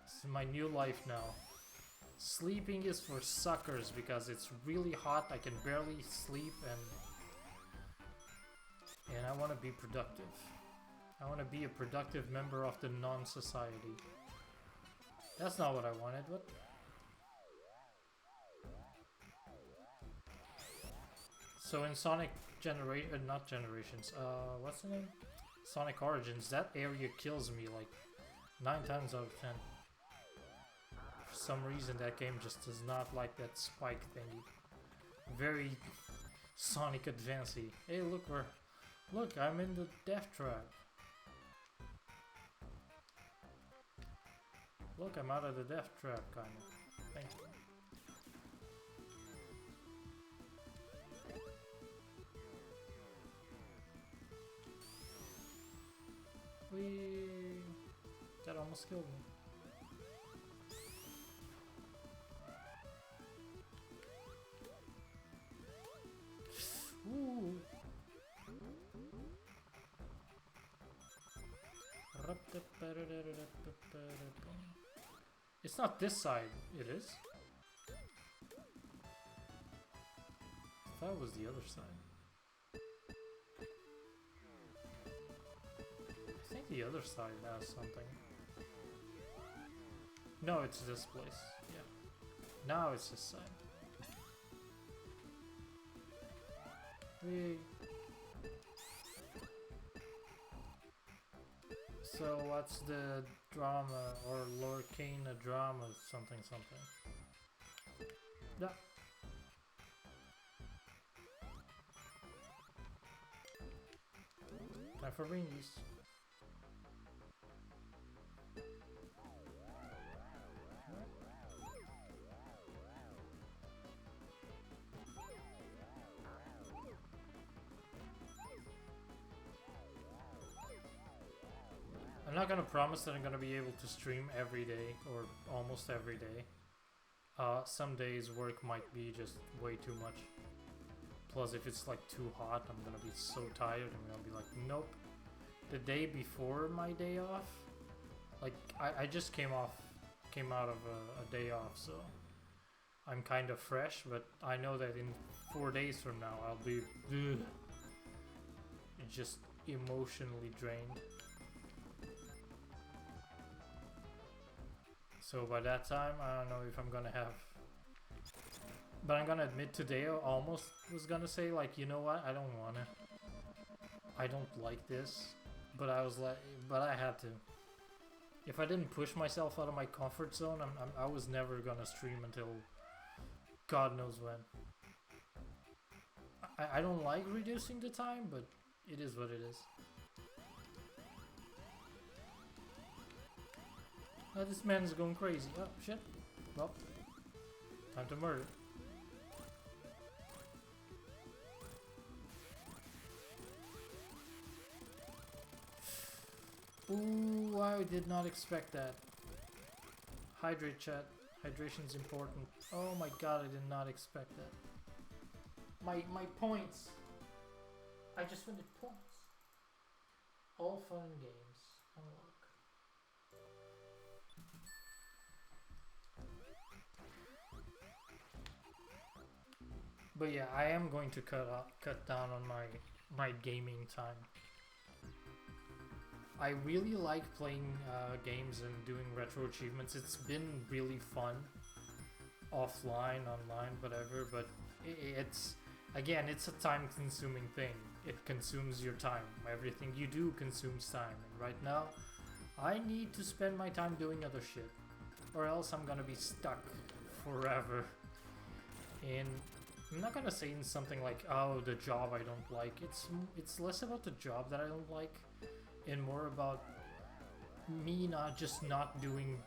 This is my new life now. Sleeping is for suckers because it's really hot. I can barely sleep and I want to be productive. I want to be a productive member of the non-society. That's not what I wanted. What? So in Sonic not Generations, what's the name? Sonic Origins, that area kills me like 9 times out of 10. For some reason that game just does not like that spike thingy. Very Sonic Advancey. Hey, look, I'm in the death trap. Look, I'm out of the death trap, kinda. Thank you. Whee! That almost killed me. Ooh! It's not this side, it is. I thought it was the other side. I think the other side has something. No, it's this place. Yeah. Now it's this side. So what's the drama or Lorcaina drama something something? Yeah. Time for ringies. I'm not gonna promise that I'm gonna be able to stream every day or almost every day. Some days work might be just way too much. Plus, if it's like too hot, I'm gonna be so tired. I'm gonna be like, nope. The day before my day off, like I just came out of a day off, so I'm kind of fresh. But I know that in 4 days from now, I'll be just emotionally drained. So by that time, I don't know if I'm gonna have... But I'm gonna admit today I almost was gonna say like, you know what, I don't wanna. I don't like this. But I was like, but I had to. If I didn't push myself out of my comfort zone, I was never gonna stream until God knows when. I don't like reducing the time, but it is what it is. Oh, this man is going crazy. Oh, shit. Well, time to murder. Ooh, I did not expect that. Hydrate, chat. Hydration's important. Oh my god, I did not expect that. My points. I just wanted points. All fun and games. Unlock. But yeah, I am going to cut down on my gaming time. I really like playing games and doing retro achievements. It's been really fun, offline, online, whatever. But it's again, it's a time-consuming thing. it consumes your time. Everything you do consumes time. And right now, I need to spend my time doing other shit. Or else I'm gonna be stuck forever. And I'm not gonna say in something like, oh, the job I don't like. It's less about the job that I don't like, and more about me not doing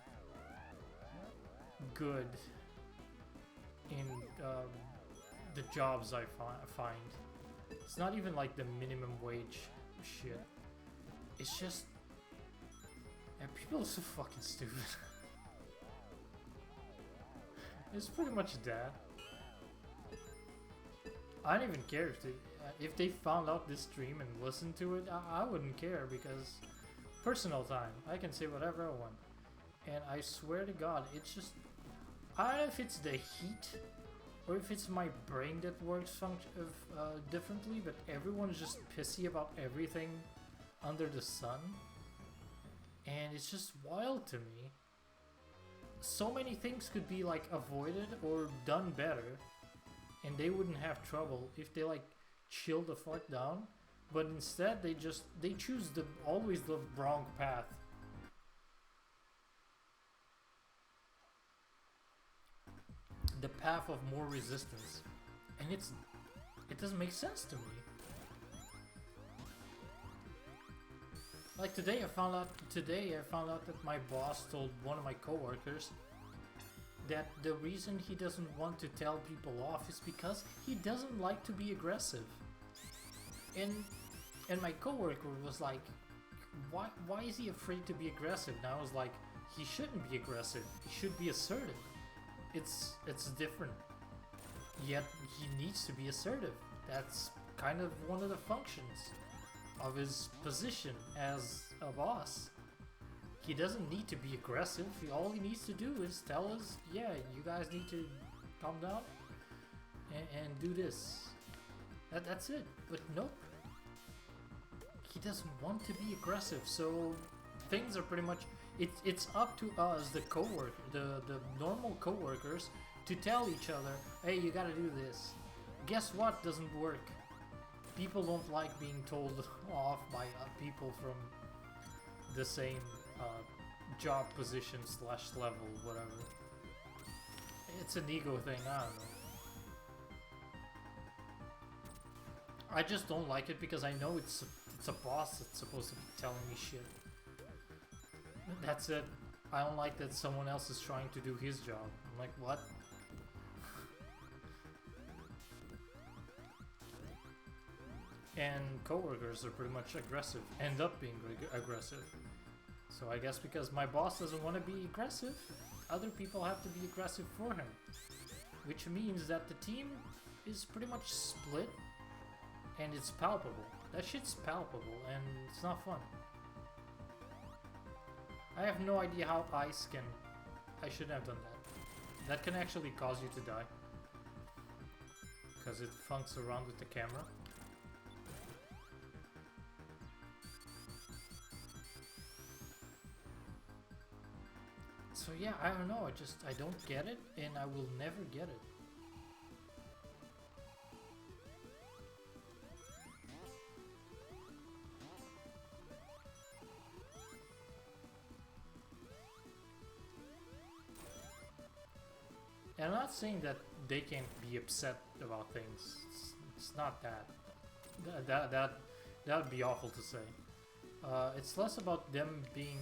good in the jobs I find. It's not even like the minimum wage shit. It's just, yeah, people are so fucking stupid. It's pretty much that. I don't even care if they found out this stream and listened to it. I wouldn't care, because personal time. I can say whatever I want. And I swear to God, it's just, I don't know if it's the heat or if it's my brain that works differently, but everyone's just pissy about everything under the sun. And it's just wild to me. So many things could be like avoided or done better, and they wouldn't have trouble if they like chill the fuck down. But instead they choose always the wrong path. The path of more resistance. And it doesn't make sense to me. Like today I found out that my boss told one of my coworkers that the reason he doesn't want to tell people off is because he doesn't like to be aggressive. And my coworker was like, why is he afraid to be aggressive? And I was like, he shouldn't be aggressive. He should be assertive. It's different. Yet he needs to be assertive. That's kind of one of the functions of his position as a boss. He doesn't need to be aggressive. All he needs to do is tell us, yeah, you guys need to calm down and do this. That's it. But nope. He doesn't want to be aggressive. So things are pretty much, it's up to us, the normal coworkers, to tell each other, hey, you gotta do this. Guess what doesn't work? People don't like being told off by people from the same job position / level, whatever. It's an ego thing, I don't know. I just don't like it because I know it's a boss that's supposed to be telling me shit. That's it. I don't like that someone else is trying to do his job. I'm like, what? And coworkers are pretty much aggressive, end up being aggressive. So I guess because my boss doesn't want to be aggressive, other people have to be aggressive for him. Which means that the team is pretty much split, and it's palpable. That shit's palpable, and it's not fun. I have no idea how ice can... I shouldn't have done that. That can actually cause you to die. Because it funks around with the camera. So yeah, I don't know, I don't get it, and I will never get it. And I'm not saying that they can't be upset about things. It's not that. That would be awful to say. It's less about them being...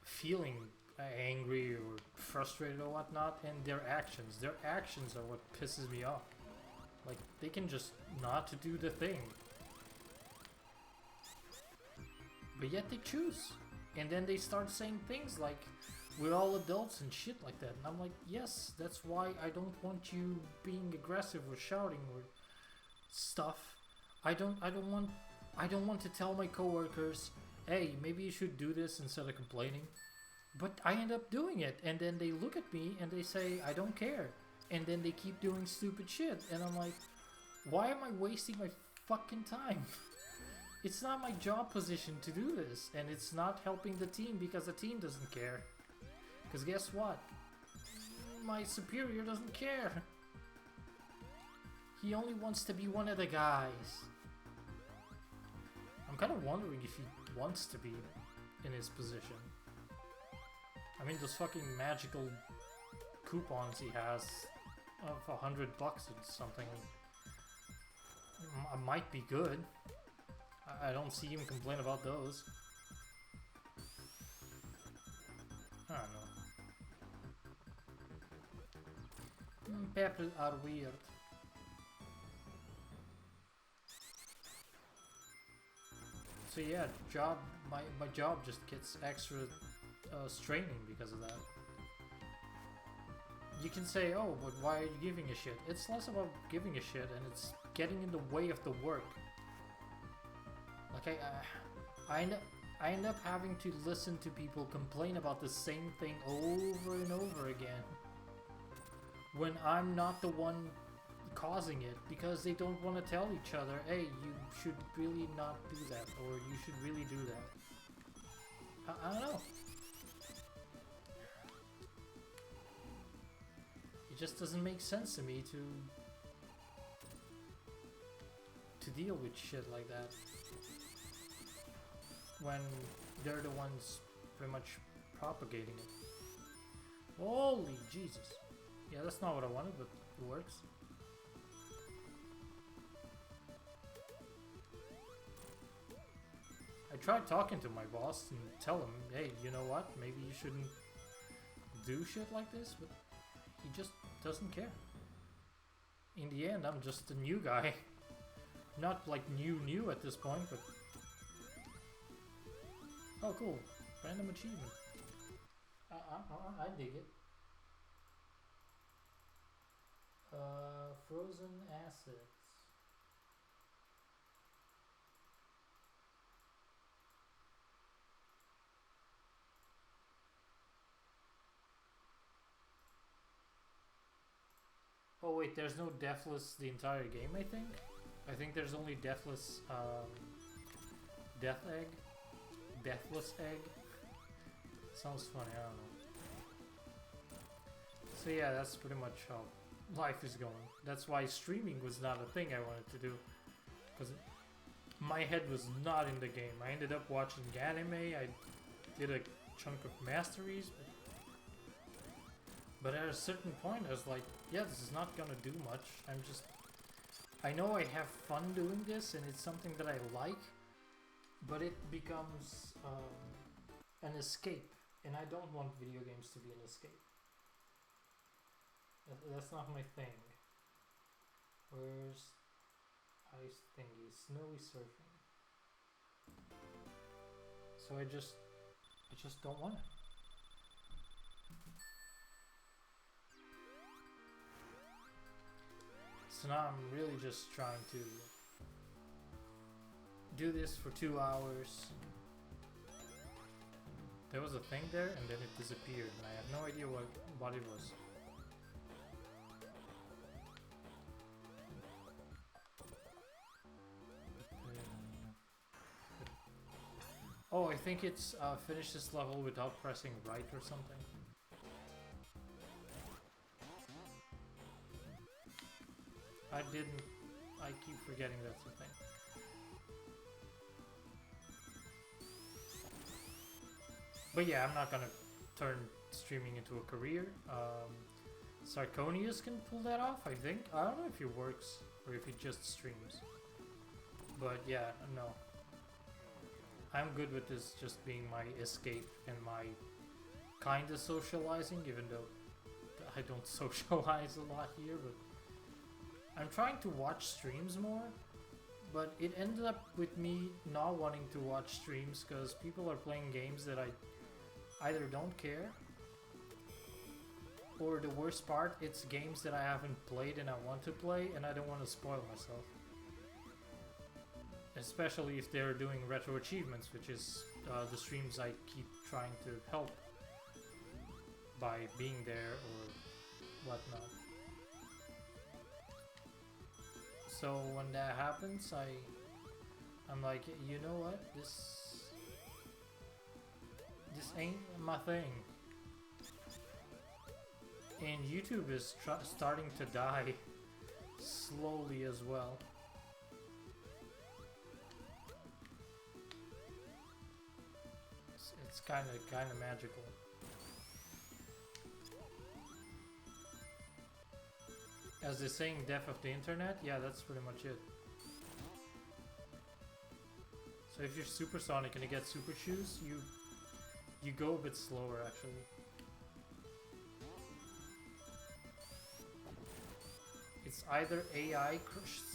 feeling angry or frustrated or whatnot, and their actions. Their actions are what pisses me off. Like, they can just not to do the thing. But yet they choose. And then they start saying things like, we're all adults and shit like that. And I'm like, yes, that's why I don't want you being aggressive or shouting or stuff. I don't want to tell my coworkers, hey, maybe you should do this instead of complaining. But I end up doing it, and then they look at me and they say, I don't care. And then they keep doing stupid shit. And I'm like, why am I wasting my fucking time? It's not my job position to do this, and it's not helping the team because the team doesn't care. Because guess what? My superior doesn't care. He only wants to be one of the guys. I'm kind of wondering if he wants to be in his position. I mean, those fucking magical coupons he has of $100 or something might be good. I don't see him complain about those. I don't know. People are weird. So yeah, my job just gets extra straining because of that. You can say, oh, but why are you giving a shit? It's less about giving a shit and it's getting in the way of the work. Like I end up having to listen to people complain about the same thing over and over again when I'm not the one causing it, because they don't want to tell each other, hey, you should really not do that, or you should really do that. I don't know. It just doesn't make sense to me to deal with shit like that when they're the ones pretty much propagating it. Holy Jesus. Yeah, that's not what I wanted, but it works. I tried talking to my boss and tell him, hey, you know what, maybe you shouldn't do shit like this, but he just doesn't care. In the end, I'm just a new guy. Not like new at this point, but... Oh, cool. Random achievement. I dig it. Frozen assets. Oh wait, there's no Deathless the entire game, I think? I think there's only Deathless, Death Egg? Deathless Egg? Sounds funny, I don't know. So yeah, that's pretty much how life is going. That's why streaming was not a thing I wanted to do. Because my head was not in the game. I ended up watching anime, I did a chunk of masteries, but at a certain point I was like, yeah, this is not gonna do much. I know I have fun doing this and it's something that I like, but it becomes an escape, and I don't want video games to be an escape. That's not my thing. Where's ice thingy? Snowy surfing. So I just don't want it. So now I'm really just trying to do this for 2 hours. There was a thing there and then it disappeared and I have no idea what it was. Oh, I think it's finish this level without pressing right or something. I keep forgetting that's a thing. But yeah, I'm not gonna turn streaming into a career. Sarconius can pull that off, I think. I don't know if it works or if he just streams. But yeah, no. I'm good with this just being my escape and my kinda socializing, even though I don't socialize a lot here, but I'm trying to watch streams more, but it ended up with me not wanting to watch streams because people are playing games that I either don't care, or the worst part, it's games that I haven't played and I want to play and I don't want to spoil myself. Especially if they're doing retro achievements, which is the streams I keep trying to help by being there or whatnot. So when that happens, I'm like, you know what, this ain't my thing. And YouTube is starting to die slowly as well. It's kind of magical. As they're saying, death of the internet, yeah, that's pretty much it. So if you're supersonic and you get super shoes, you go a bit slower actually. It's either AI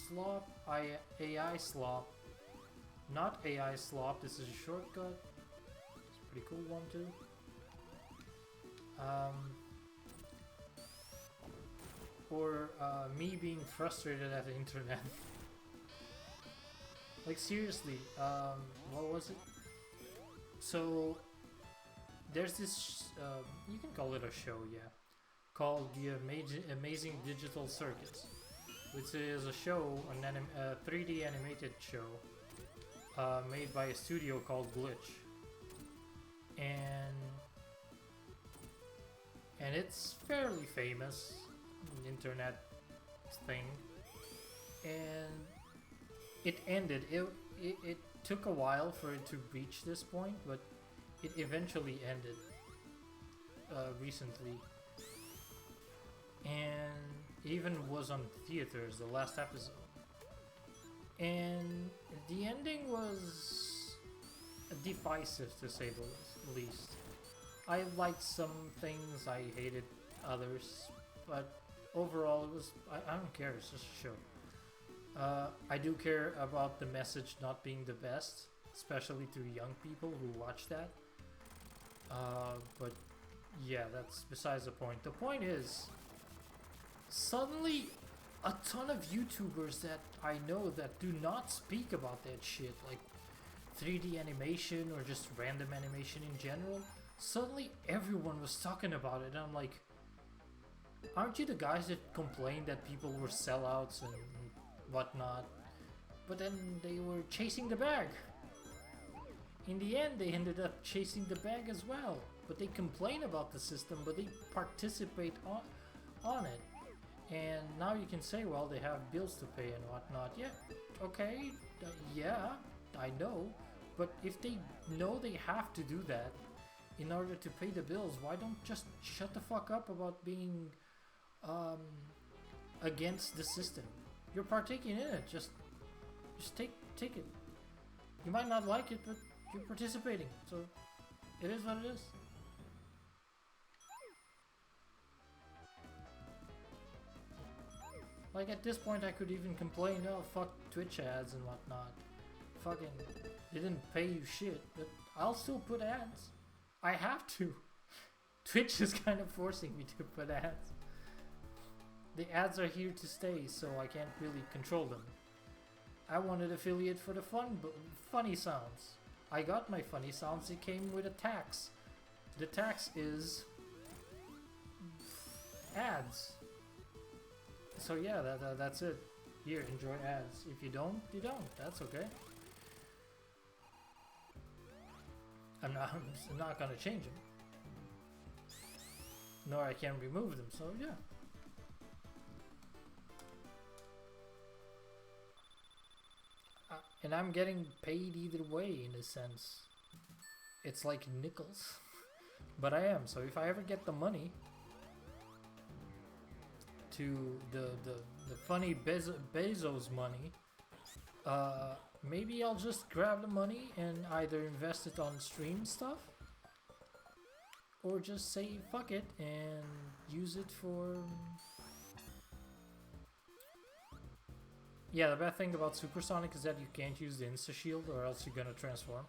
slop, AI slop, not AI slop. This is a shortcut. It's a pretty cool one too. Or me being frustrated at the internet. Like seriously, what was it? So there's this, you can call it a show, yeah, called The Amazing Digital Circus, which is a show, a 3D animated show made by a studio called Glitch, and it's fairly famous, an internet thing, and it ended. It took a while for it to reach this point, but it eventually ended recently, and even was on theaters, the last episode, and the ending was divisive to say the least. I liked some things, I hated others, but overall it was, I don't care, it's just a show. I do care about the message not being the best, especially to young people who watch that. But yeah, that's besides the point. The point is, suddenly a ton of YouTubers that I know that do not speak about that shit, like 3D animation or just random animation in general, suddenly everyone was talking about it, and I'm like, aren't you the guys that complained that people were sellouts and whatnot? But then they were chasing the bag. In the end, they ended up chasing the bag as well. But they complain about the system, but they participate on it. And now you can say, well, they have bills to pay and whatnot. Yeah, okay, yeah, I know. But if they know they have to do that in order to pay the bills, why don't just shut the fuck up about being against the system? You're partaking in it. Just take it. You might not like it, but you're participating. So it is what it is. Like at this point, I could even complain, oh fuck Twitch ads and whatnot. Fucking, they didn't pay you shit, but I'll still put ads. I have to. Twitch is kind of forcing me to put ads. The ads are here to stay, so I can't really control them. I wanted affiliate for the funny sounds. I got my funny sounds, it came with a tax. The tax is ads. So yeah, that's it. Here, enjoy ads. If you don't, you don't. That's okay. I'm not gonna change them. Nor I can remove them, so yeah. And I'm getting paid either way in a sense. It's like nickels. But I am, so if I ever get the money to the funny Bezos money, maybe I'll just grab the money and either invest it on stream stuff or just say fuck it and use it for... Yeah, the bad thing about Supersonic is that you can't use the insta shield or else you're gonna transform.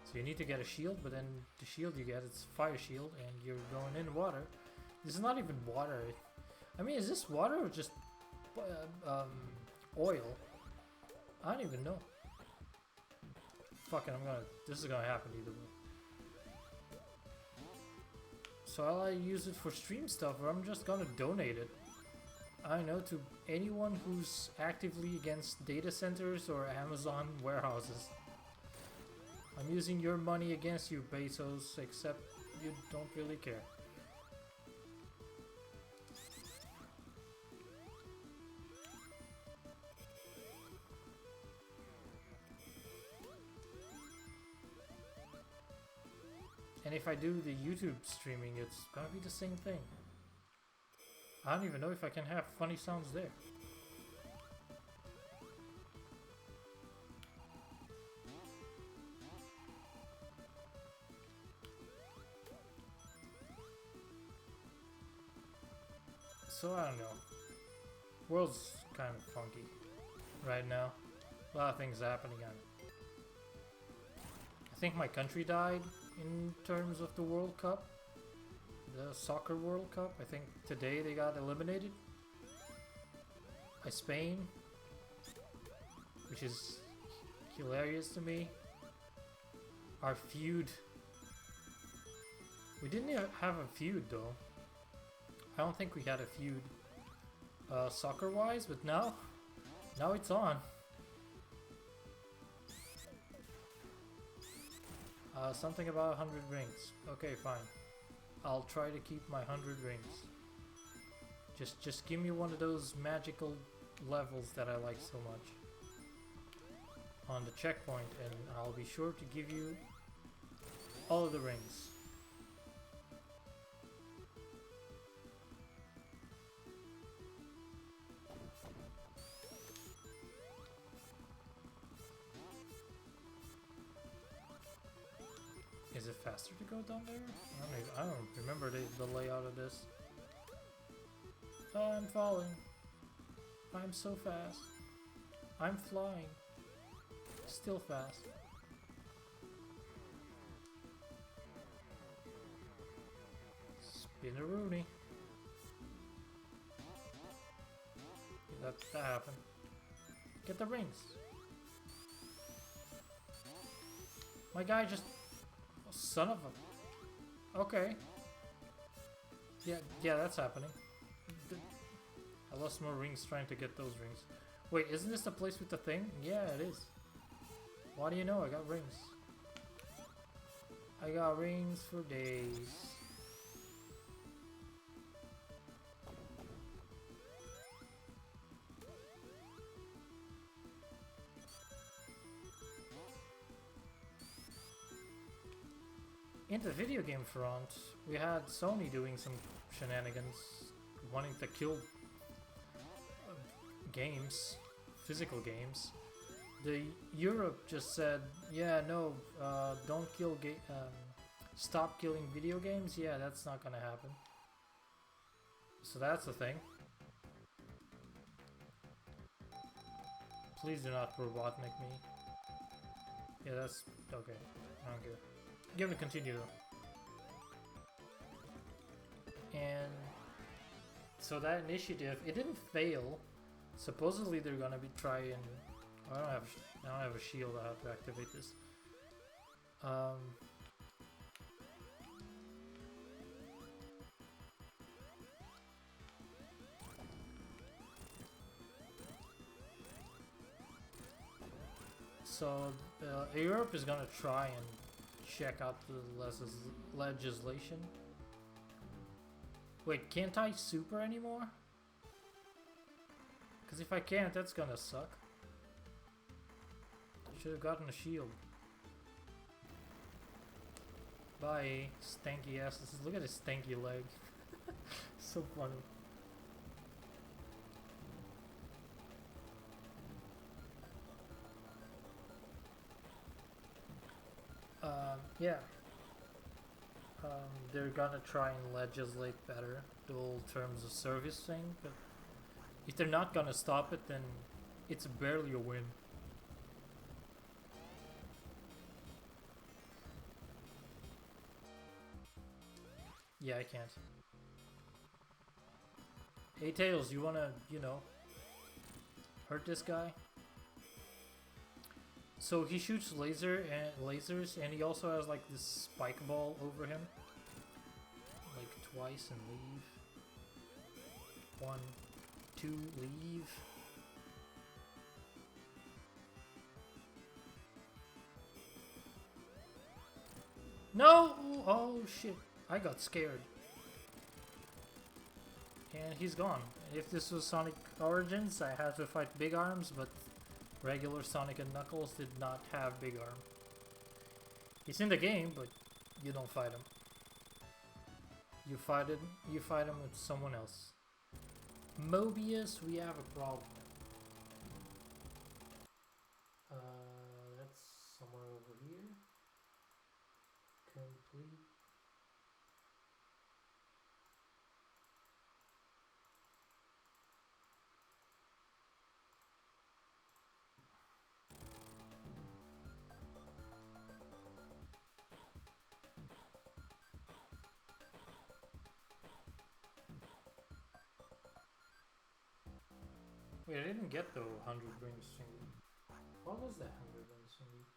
So you need to get a shield, but then the shield you get, it's fire shield and you're going in water. This is not even water. I mean, is this water or just oil? I don't even know. Fuck it, this is gonna happen either way. So I'll either use it for stream stuff or I'm just gonna donate it. I don't know, to anyone who's actively against data centers or Amazon warehouses. I'm using your money against you, Bezos, except you don't really care. And if I do the YouTube streaming, it's gonna be the same thing. I don't even know if I can have funny sounds there. So I don't know. World's kind of funky right now. A lot of things happening on it. I think my country died in terms of the World Cup. The Soccer World Cup. I think today they got eliminated by Spain, which is hilarious to me. Our feud. We didn't have a feud though. I don't think we had a feud soccer-wise, but now it's on. Something about 100 rings. Okay, fine. I'll try to keep my 100 rings. Just give me one of those magical levels that I like so much on the checkpoint, and I'll be sure to give you all of the rings. Is it faster to go down there? I don't remember the layout of this. Oh, I'm falling. I'm so fast. I'm flying. Still fast. Spin-a-rooney. That happened. Get the rings. My guy just... Son of a... Okay. Yeah, that's happening. I lost more rings trying to get those rings. Wait, isn't this the place with the thing? Yeah, it is. Why do you know I got rings? I got rings for days. In the video game front, we had Sony doing some shenanigans, wanting to kill games, physical games. Europe just said, yeah, no, don't kill stop killing video games. Yeah, that's not gonna happen. So that's the thing. Please do not Robotnik me. Yeah, that's okay. I don't care. Give it a continue though. And so that initiative, it didn't fail. Supposedly they're gonna be trying. I don't have a shield. I have to activate this. So Europe is gonna try and check out the legislation. Wait, can't I super anymore? Because if I can't, that's gonna suck. Should have gotten a shield. Bye, stanky asses. Look at his stanky leg. So funny. Yeah. They're gonna try and legislate better the whole terms of service thing, but if they're not gonna stop it, then it's barely a win. Yeah, I can't. Hey Tails, you wanna, you know, hurt this guy? So he shoots lasers, and he also has like this spike ball over him. Like twice and leave. 1, 2, leave. No! Oh shit. I got scared. And he's gone. If this was Sonic Origins, I had to fight Big Arms, but regular Sonic and Knuckles did not have Big Arm. He's in the game, but You don't fight him. You fight it. You fight him with someone else. Mobius, we have a problem. That's somewhere over here. Complete. Wait, I didn't get the 100 rings thingy. What was that 100 rings thingy?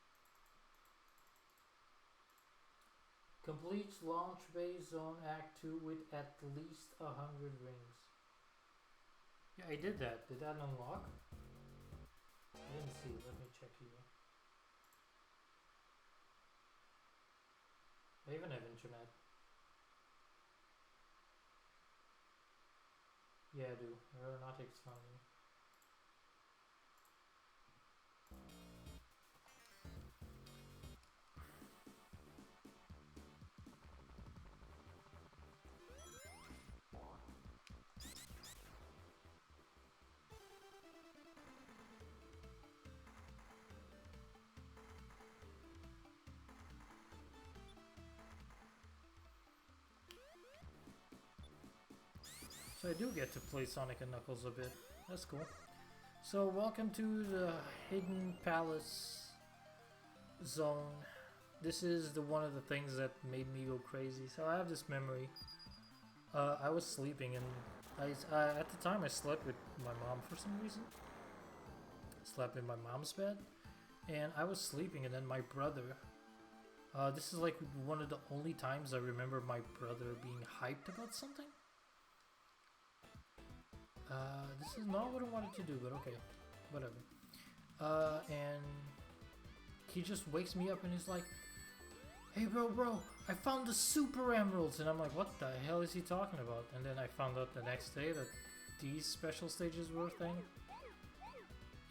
Completes launch base zone act 2 with at least 100 rings. Yeah, I did that. Did that unlock? I didn't see. Let me check here. I even have internet. Yeah, I do. Aeronautics funding. So I do get to play Sonic and Knuckles a bit. That's cool. So welcome to the Hidden Palace zone. This is the one of the things that made me go crazy. So I have this memory. I was sleeping and at the time I slept with my mom for some reason. Slept in my mom's bed. And I was sleeping and then my brother... this is like one of the only times I remember my brother being hyped about something. This is not what I wanted to do, but okay. Whatever. And he just wakes me up and he's like, "Hey bro, I found the super emeralds!" And I'm like, what the hell is he talking about? And then I found out the next day that these special stages were a thing.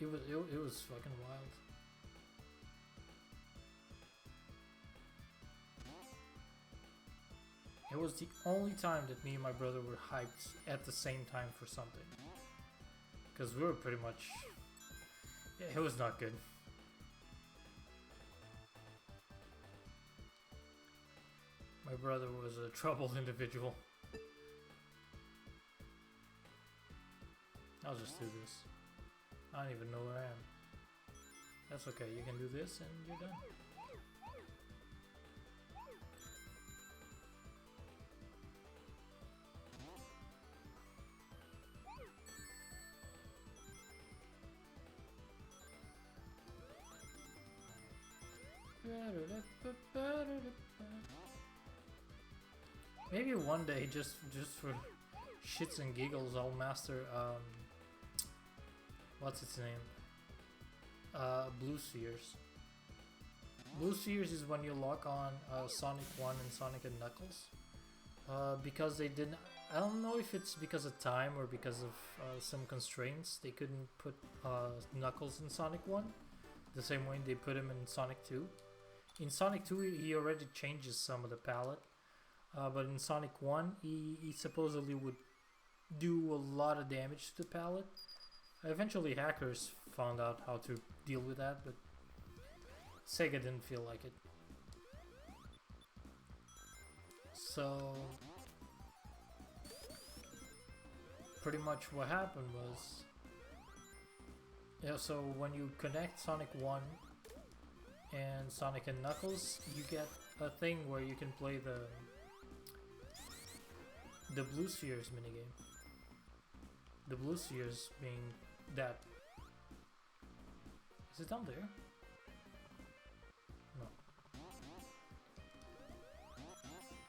It was fucking wild. It was the only time that me and my brother were hyped at the same time for something. Because we were pretty much... Yeah, it was not good. My brother was a troubled individual. I'll just do this. I don't even know where I am. That's okay, you can do this and you're done. Maybe one day, just for shits and giggles, I'll master what's its name? Blue Spheres. Blue Spheres is when you lock on Sonic 1 and Sonic and Knuckles. Because they didn't... I don't know if it's because of time or because of some constraints. They couldn't put Knuckles in Sonic 1 the same way they put him in Sonic 2. In Sonic 2 he already changes some of the palette. But in Sonic 1 he supposedly would do a lot of damage to the palette. Eventually hackers found out how to deal with that, but Sega didn't feel like it. So pretty much what happened was, yeah, so when you connect Sonic 1 and Sonic and Knuckles, you get a thing where you can play the Blue Spheres minigame. The Blue Spheres being that. Is it down there? No.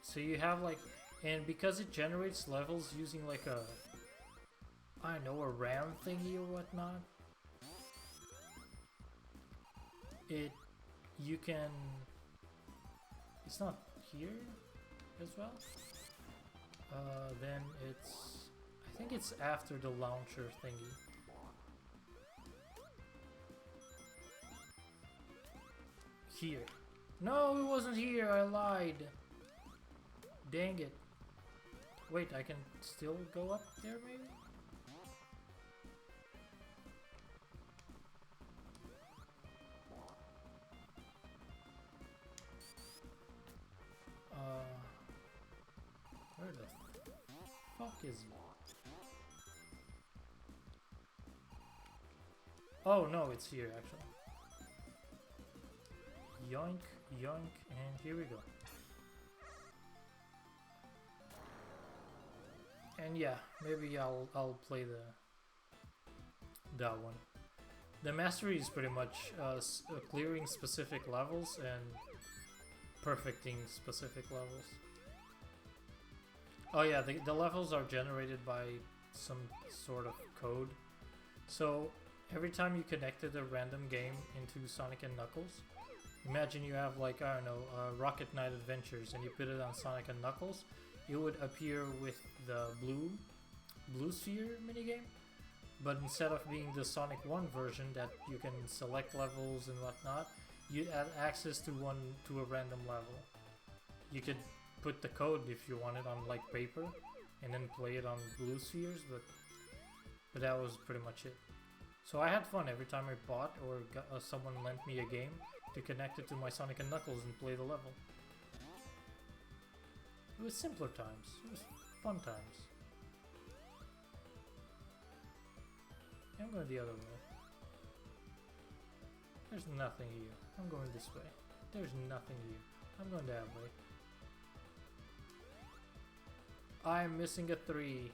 So you have like, and because it generates levels using like a, I don't know, a RAM thingy or whatnot, you can, it's not here as well. Then it's, I think it's after the launcher thingy. Here. No, it wasn't here. I lied. Dang it. Wait, I can still go up there maybe? Where the fuck is he? Oh no, it's here actually. Yoink, yoink, and here we go. And yeah, maybe I'll play that one. The mastery is pretty much clearing specific levels and perfecting specific levels. Oh yeah, the levels are generated by some sort of code. So every time you connected a random game into Sonic and Knuckles, imagine you have like, I don't know, Rocket Knight Adventures and you put it on Sonic and Knuckles, it would appear with the blue sphere minigame. But instead of being the Sonic 1 version that you can select levels and whatnot, you add access to a random level. You could put the code if you want it on like paper and then play it on blue spheres, but that was pretty much it. So I had fun every time I bought or someone lent me a game to connect it to my Sonic and Knuckles and play the level. It was simpler times. It was fun times. I'm going the other way. There's nothing here. I'm going this way. There's nothing here. I'm going that way. I'm missing a 3.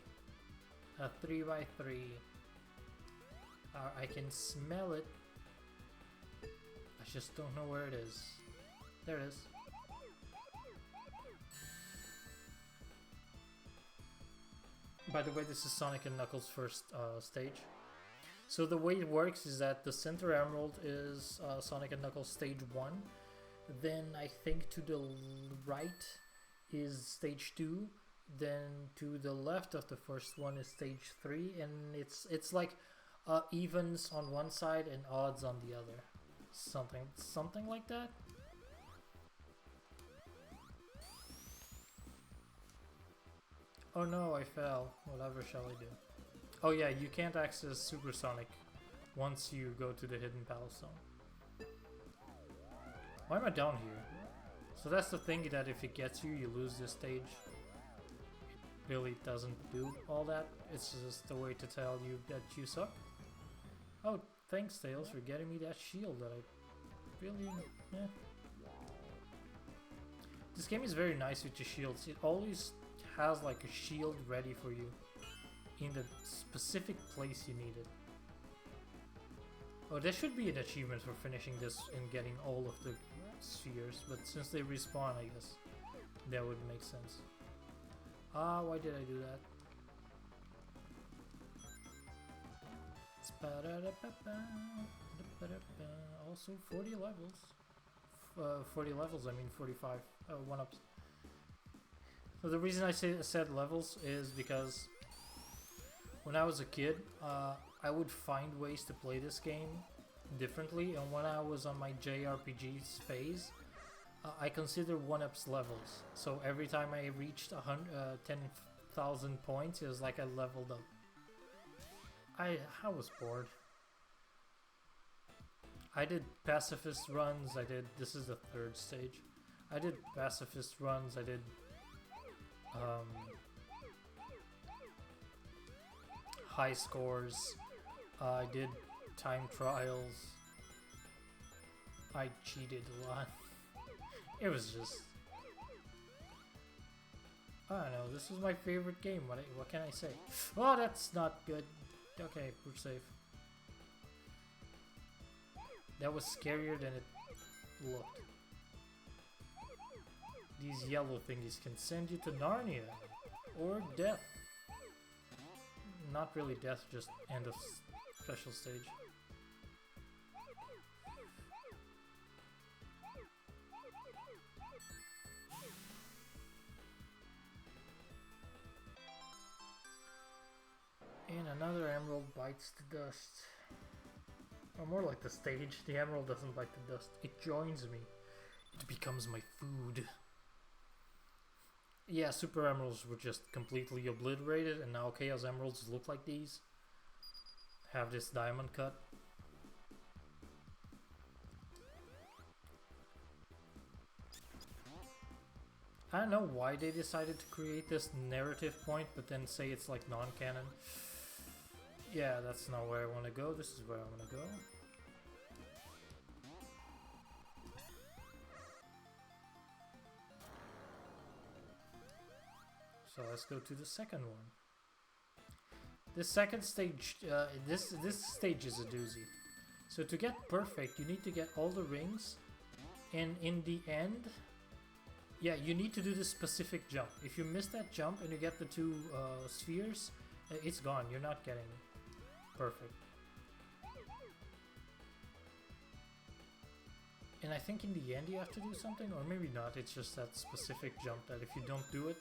A 3 by 3. I can smell it. I just don't know where it is. There it is. By the way, this is Sonic and Knuckles' first stage. So the way it works is that the center emerald is Sonic and Knuckles stage 1. Then I think to the right is stage 2. Then to the left of the first one is stage 3. And it's like evens on one side and odds on the other. Something like that. Oh no, I fell. Whatever shall I do? Oh yeah, you can't access Supersonic once you go to the Hidden Palace Zone. Why am I down here? So that's the thing, that if it gets you, you lose this stage. It really doesn't do all that. It's just a way to tell you that you suck. Oh, thanks Tails for getting me that shield that I really... eh. This game is very nice with your shields. It always has like a shield ready for you in the specific place you need it. Oh, there should be an achievement for finishing this and getting all of the spheres, but since they respawn, I guess that would make sense. Why did I do that? Also 40 levels. 40 levels, I mean 45 one-ups. So the reason I said levels is because when I was a kid, I would find ways to play this game differently, and when I was on my JRPGs phase, I consider one-ups levels. So every time I reached 10,000 points, it was like I leveled up. I was bored. I did pacifist runs, this is the 3rd stage. I did pacifist runs, I did high scores, I did time trials, I cheated a lot. It was just, I don't know, this was my favorite game, what can I say? Oh, that's not good. Okay, we're safe. That was scarier than it looked. These yellow thingies can send you to Narnia, or death. Not really death, just end of special stage. And another emerald bites the dust. Or more like the stage. The emerald doesn't bite the dust. It joins me. It becomes my food. Yeah, Super Emeralds were just completely obliterated, and now Chaos Emeralds look like these. Have this diamond cut. I don't know why they decided to create this narrative point, but then say it's like non-canon. Yeah, that's not where I want to go. This is where I want to go. So let's go to the second one. The second stage, this stage is a doozy. So to get perfect, you need to get all the rings, and in the end, yeah, you need to do this specific jump. If you miss that jump and you get the two spheres, it's gone. You're not getting perfect. And I think in the end you have to do something, or maybe not. It's just that specific jump that if you don't do it,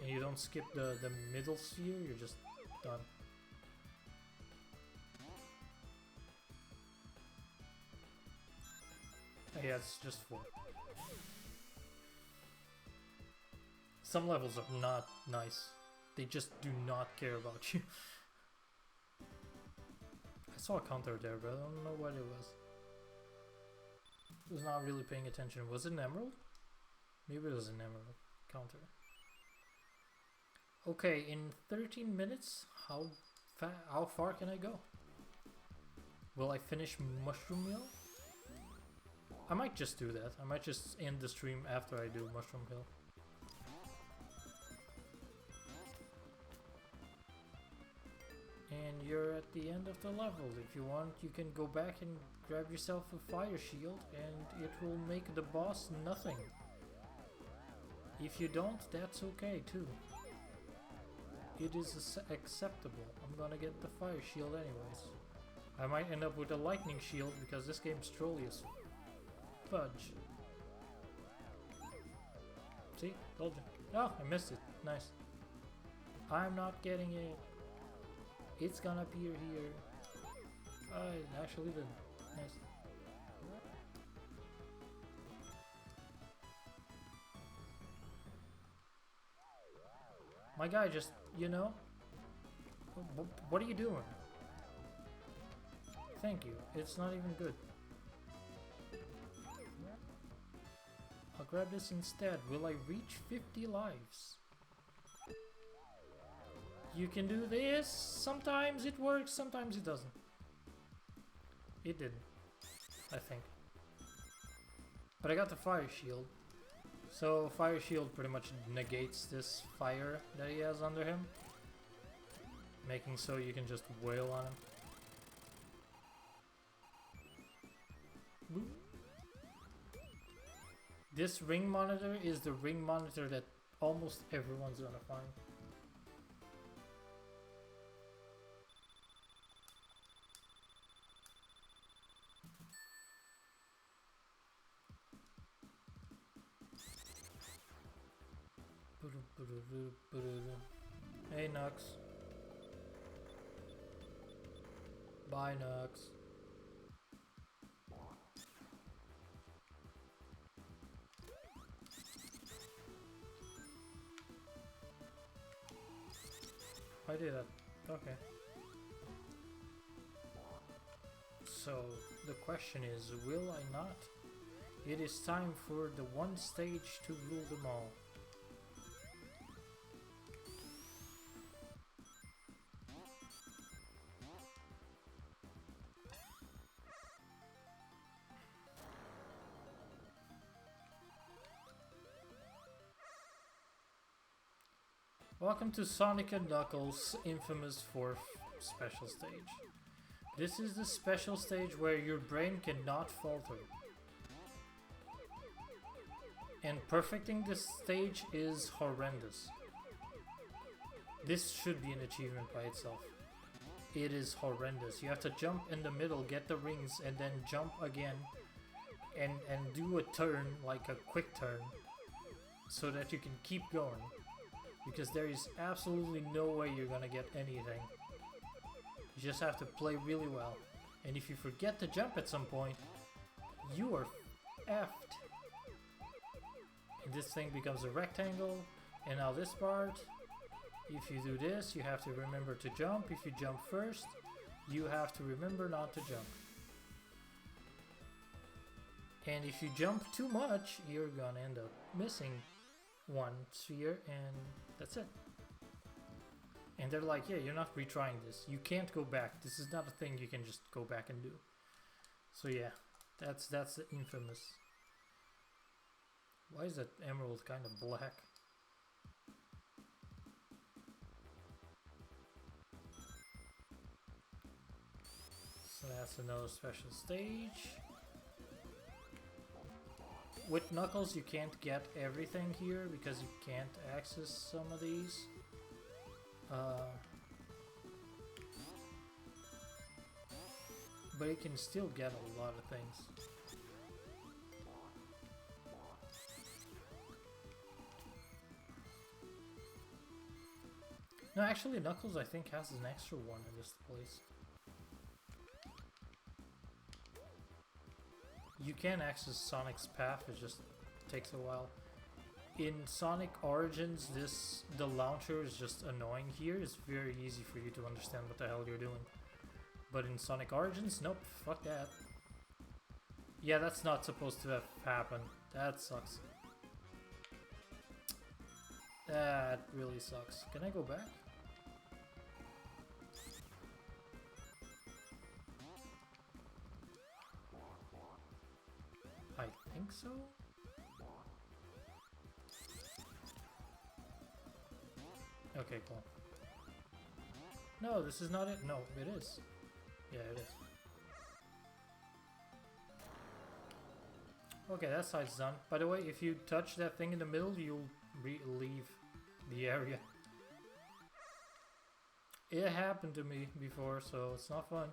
and you don't skip the middle sphere, you're just done. Yeah, it's just 4. Some levels are not nice. They just do not care about you. I saw a counter there, but I don't know what it was. I was not really paying attention. Was it an emerald? Maybe it was an emerald counter. Okay, in 13 minutes, how far can I go? Will I finish Mushroom Hill? I might just do that. I might just end the stream after I do Mushroom Hill. And you're at the end of the level. If you want, you can go back and grab yourself a fire shield and it will make the boss nothing. If you don't, that's okay too. It is acceptable. I'm gonna get the fire shield anyways. I might end up with a lightning shield because this game's trolly as fudge. See? Told you. Oh, I missed it. Nice. I'm not getting it. It's gonna appear here. I actually did. Nice. My guy just, you know? What are you doing? Thank you. It's not even good. I'll grab this instead. Will I reach 50 lives? You can do this. Sometimes it works, sometimes it doesn't. It didn't, I think. But I got the fire shield. So fire shield pretty much negates this fire that he has under him, making so you can just wail on him. Boop. This ring monitor is the ring monitor that almost everyone's gonna find. Hey Nux. Bye Nux. I did that. Okay. So the question is, will I not? It is time for the one stage to rule them all. Welcome to Sonic & Knuckles' infamous 4th special stage. This is the special stage where your brain cannot falter. And perfecting this stage is horrendous. This should be an achievement by itself. It is horrendous. You have to jump in the middle, get the rings, and then jump again and do a turn, like a quick turn, so that you can keep going. Because there is absolutely no way you're gonna get anything. You just have to play really well. And if you forget to jump at some point, you are effed. And this thing becomes a rectangle. And now this part, if you do this, you have to remember to jump. If you jump first, you have to remember not to jump. And if you jump too much, you're gonna end up missing one sphere, and that's it. And they're like, yeah, you're not retrying this. You can't go back. This is not a thing you can just go back and do. So yeah, that's the infamous. Why is that emerald kind of black? So that's another special stage. With Knuckles you can't get everything here because you can't access some of these. But you can still get a lot of things. No, actually Knuckles I think has an extra one in this place. You can access Sonic's path, it just takes a while. In Sonic Origins, the launcher is just annoying. Here it's very easy for you to understand what the hell you're doing. But in Sonic Origins, nope, fuck that. Yeah, that's not supposed to have happened. That sucks. That really sucks. Can I go back? I think so? Okay, cool. No, this is not it. No, it is. Yeah, it is. Okay, that side's done. By the way, if you touch that thing in the middle, you'll leave the area. It happened to me before, so it's not fun.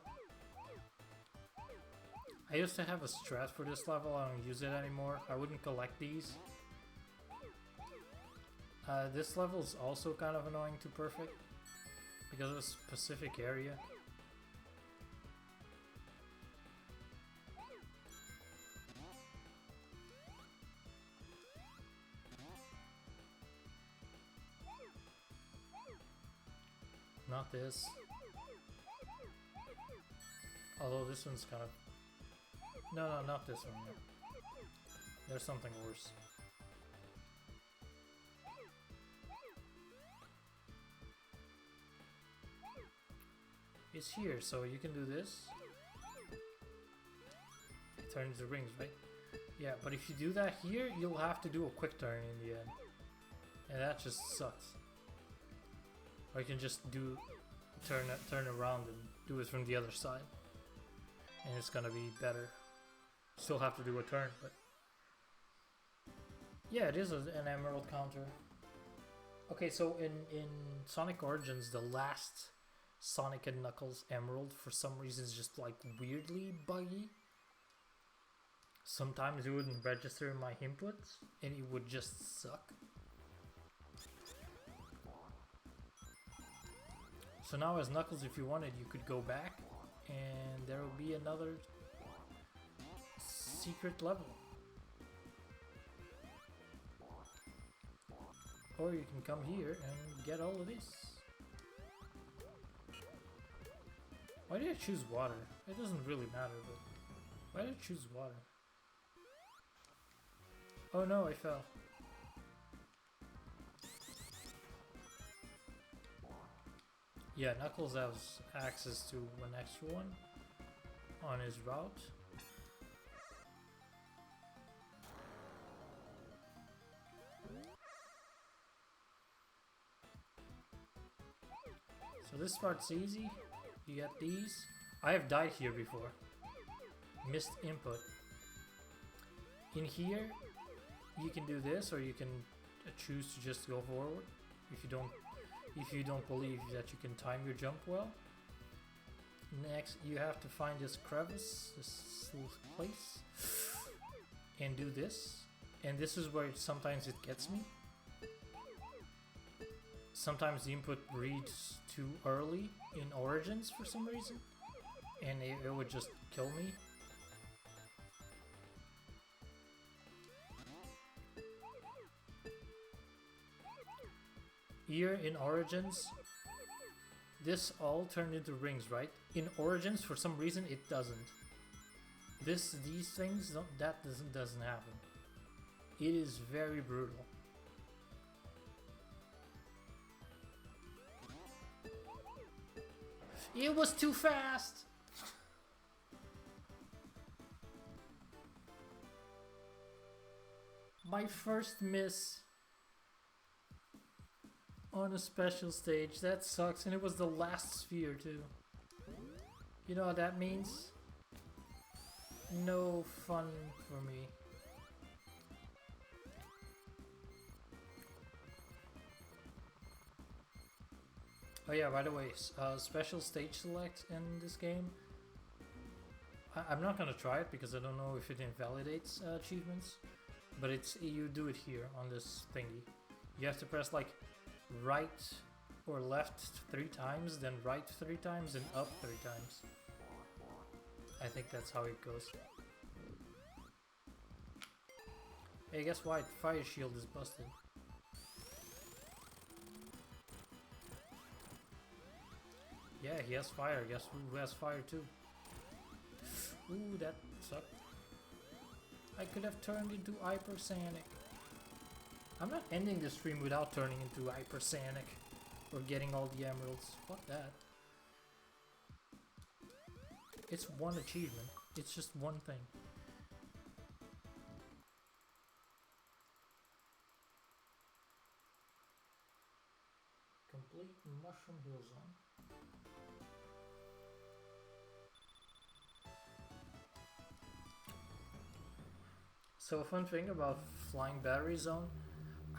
I used to have a strat for this level, I don't use it anymore. I wouldn't collect these. This level is also kind of annoying to perfect because of a specific area. Not this. Although this one's kind of... No, not this one. No. There's something worse. It's here, so you can do this. It turns the rings, right? Yeah, but if you do that here, you'll have to do a quick turn in the end. And that just sucks. Or you can just turn around and do it from the other side. And it's gonna be better. Still have to do a turn, but... Yeah, it is an emerald counter. Okay, so in Sonic Origins, the last Sonic and Knuckles emerald for some reason is just like weirdly buggy. Sometimes it wouldn't register in my inputs and it would just suck. So now as Knuckles, if you wanted, you could go back and there will be another secret level. Or you can come here and get all of this. Why did I choose water? It doesn't really matter, but why did I choose water? Oh no, I fell. Yeah, Knuckles has access to an extra one on his route. So this part's easy. You get these. I have died here before. Missed input. In here, you can do this, or you can choose to just go forward. If you don't believe that you can time your jump well. Next, you have to find this crevice, this little place, and do this. And this is where sometimes it gets me. Sometimes the input reads too early in Origins for some reason, and it would just kill me. Here in Origins, this all turned into rings, right? In Origins, for some reason, it doesn't. These things, doesn't happen. It is very brutal. It was too fast! My first miss on a special stage. That sucks, and it was the last sphere too. You know what that means? No fun for me. Oh yeah, by the way, special stage select in this game. I'm not gonna try it because I don't know if it invalidates achievements. But you do it here on this thingy. You have to press like right or left 3 times, then right 3 times, and up 3 times. I think that's how it goes. Hey, guess what? Fire shield is busted. Yeah, he has fire. Guess who has fire too? Ooh, that sucked. I could have turned into Hyper Sanic. I'm not ending the stream without turning into Hyper Sanic or getting all the emeralds. Fuck that. It's one achievement. It's just one thing. Complete Mushroom Hill Zone. So a fun thing about Flying Battery Zone,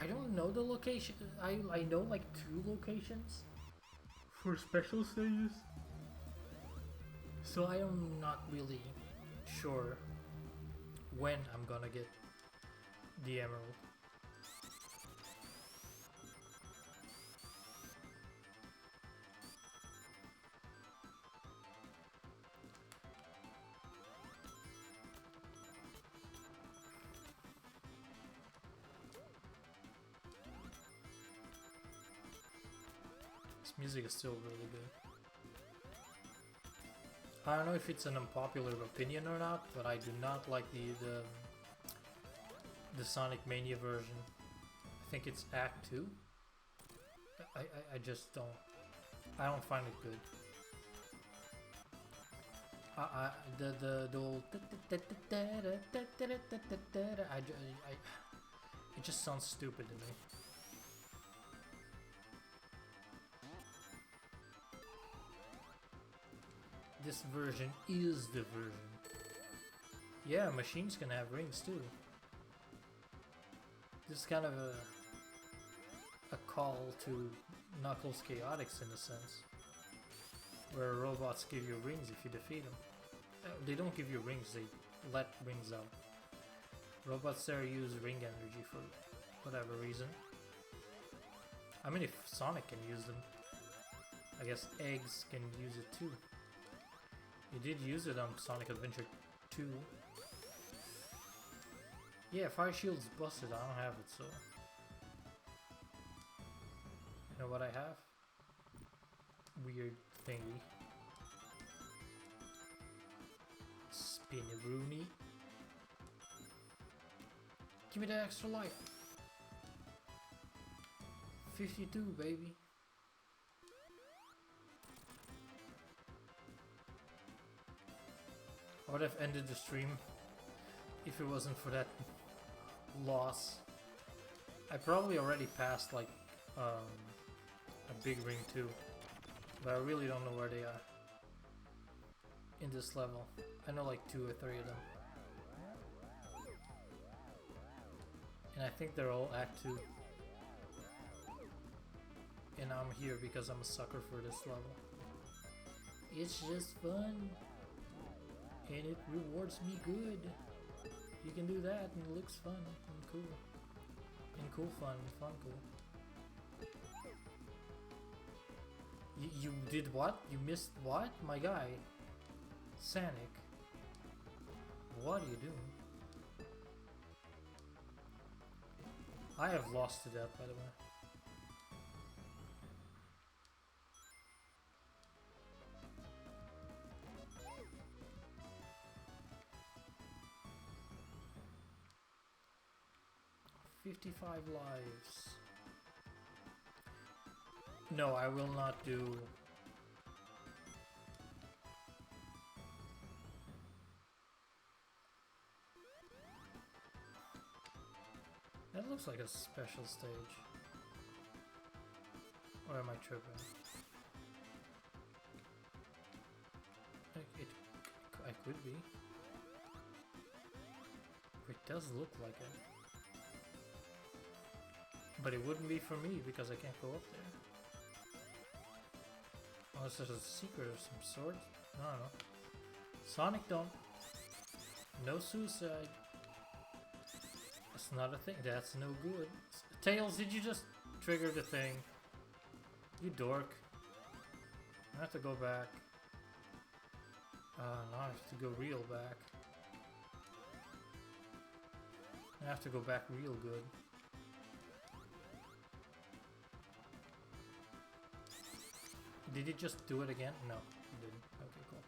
I don't know the location. I know like 2 locations for special stages. So I am not really sure when I'm gonna get the emerald. This music is still really good. I don't know if it's an unpopular opinion or not, but I do not like the Sonic Mania version. I think it's Act 2. I just don't. I don't find it good. The old it just sounds stupid to me. This version is the version. Yeah, machines can have rings too. This is kind of a call to Knuckles Chaotix in a sense, where robots give you rings if you defeat them. They don't give you rings, they let rings out. Robots there use ring energy for whatever reason. I mean, if Sonic can use them, I guess eggs can use it too. You did use it on Sonic Adventure 2. Yeah, Fire Shield's busted, I don't have it, so... You know what I have? Weird thingy. Spinneroonie. Give me that extra life. 52, baby. I would have ended the stream if it wasn't for that loss. I probably already passed like a big ring too, but I really don't know where they are in this level. I know like 2 or 3 of them, and I think they're all Act 2. And I'm here because I'm a sucker for this level. It's just fun. And it rewards me good. You can do that and it looks fun and cool. And cool fun and fun cool. You did what? You missed what? My guy. Sanic. What are you doing? I have lost to that, by the way. 55 lives. No, I will not do... That looks like a special stage. Or am I tripping? I could be. It does look like it. But it wouldn't be for me because I can't go up there. Unless there's a secret of some sort. I don't know. Sonic don't. No suicide. That's not a thing. That's no good. Tails, did you just trigger the thing? You dork. I have to go back. Now I have to go real back. I have to go back real good. Did he just do it again? No, he didn't. Okay, cool.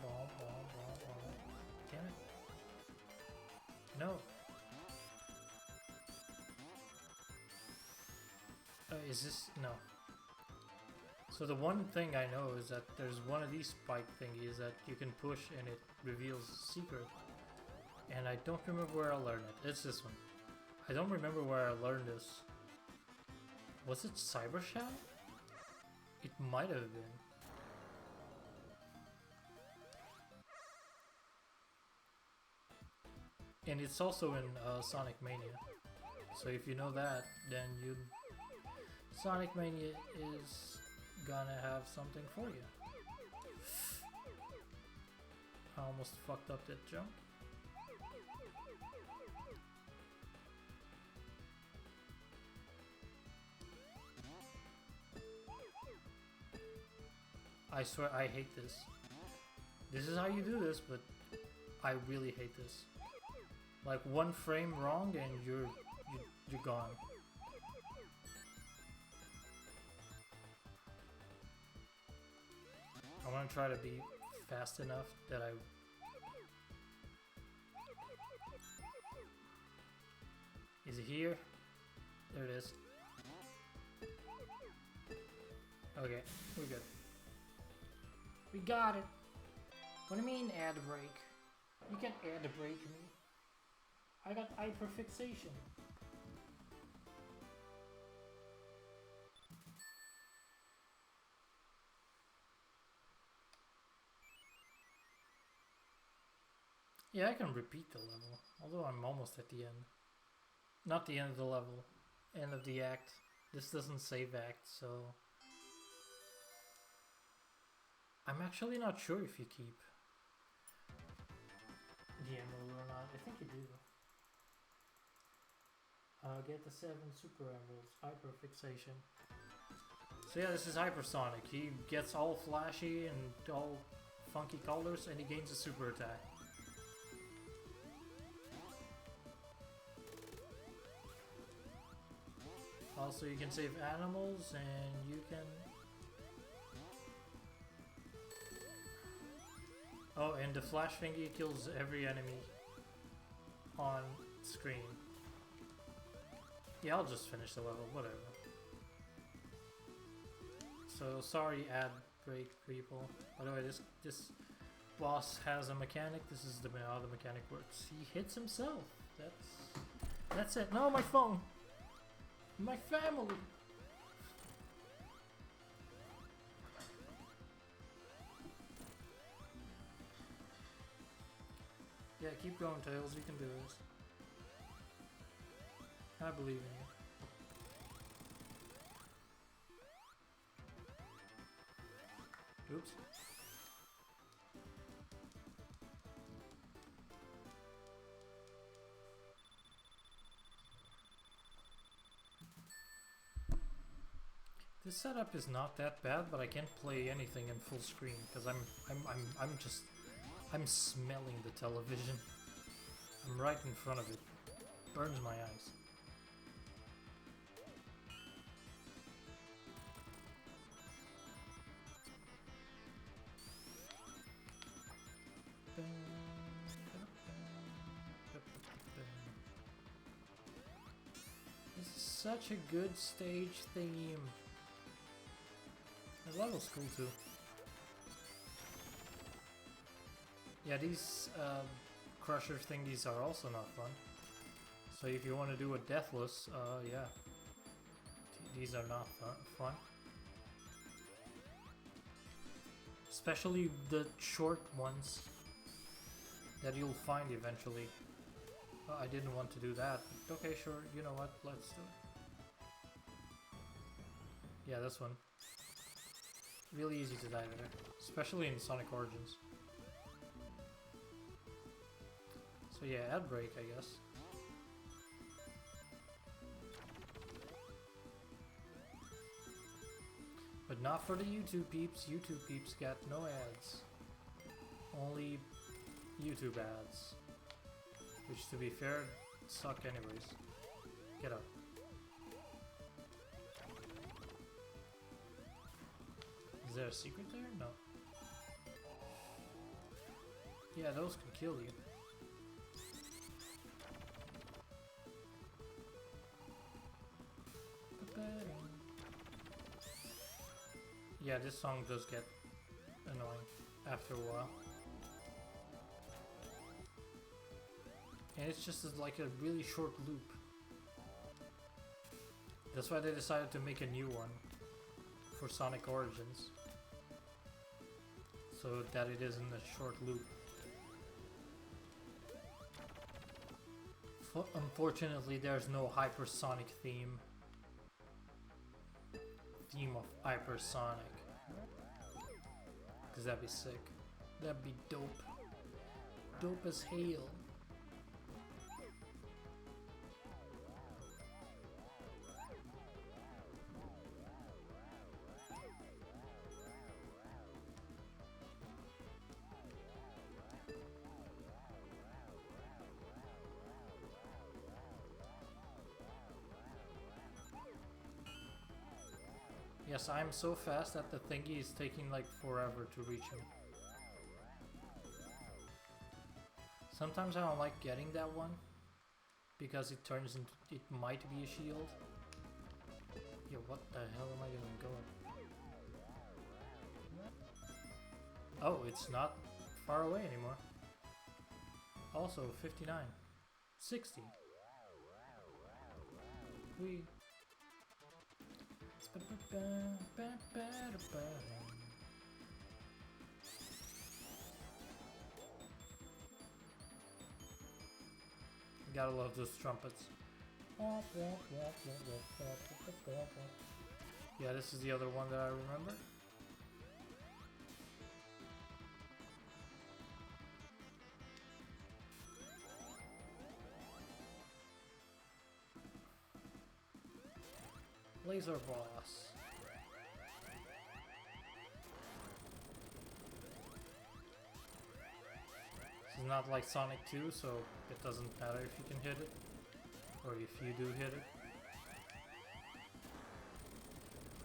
Bomb, bomb, bomb, bomb. Damn it. No. Is this... no. So the one thing I know is that there's one of these spike thingies that you can push and it reveals secret. And I don't remember where I learned it. It's this one. I don't remember where I learned this. Was it Cyber Shadow? It might have been. And it's also in Sonic Mania. So if you know that, then you... Sonic Mania is gonna have something for you. I almost fucked up that jump. I swear I hate this. This is how you do this, but I really hate this. Like one frame wrong and you're gone. I want to try to be fast enough that I... Is it here? There it is. Okay, we're good. We got it! What do you mean add a break? You can't add a break me. I got hyperfixation. Yeah, I can repeat the level, although I'm almost at the end. Not the end of the level, end of the act. This doesn't save act, so... I'm actually not sure if you keep the emerald or not. I think you do. Get the 7 super emeralds, hyperfixation. So yeah, this is Hypersonic. He gets all flashy and all funky colors and he gains a super attack. Also, you can save animals and you can... Oh, and the flash thingy kills every enemy on screen. Yeah, I'll just finish the level, whatever. So, sorry ad break people. By the way, this boss has a mechanic. This is how the mechanic works. He hits himself. That's it. No, my phone! My family! Yeah, keep going, Tails. You can do this. I believe in you. Oops. This setup is not that bad, but I can't play anything in full screen because I'm smelling the television. I'm right in front of it. Burns my eyes. such a good stage theme. The level's cool too. Yeah, these crusher thingies are also not fun. So if you want to do a deathless, yeah, these are not fun. Especially the short ones that you'll find eventually. Oh, I didn't want to do that. Okay, sure, you know what, let's do it. Yeah, this one. Really easy to die there, especially in Sonic Origins. So yeah, ad break, I guess. But not for the YouTube peeps. YouTube peeps got no ads. Only YouTube ads. Which, to be fair, suck anyways. Get up. Is there a secret there? No. Yeah, those can kill you. Yeah, this song does get annoying after a while. And it's just like a really short loop. That's why they decided to make a new one for Sonic Origins. So that it isn't a short loop. Unfortunately, there's no hypersonic theme. Theme of hypersonic. Cause that'd be sick. That'd be dope. Dope as hell. Yes, I'm so fast that the thingy is taking like forever to reach me. Sometimes I don't like getting that one because it turns into, it might be a shield. Yo, what the hell am I even going? Oh, it's not far away anymore. Also 59, 60. We. Gotta love those trumpets. Yeah, this is the other one that I remember. Laser boss. This is not like Sonic 2, so it doesn't matter if you can hit it, or if you do hit it.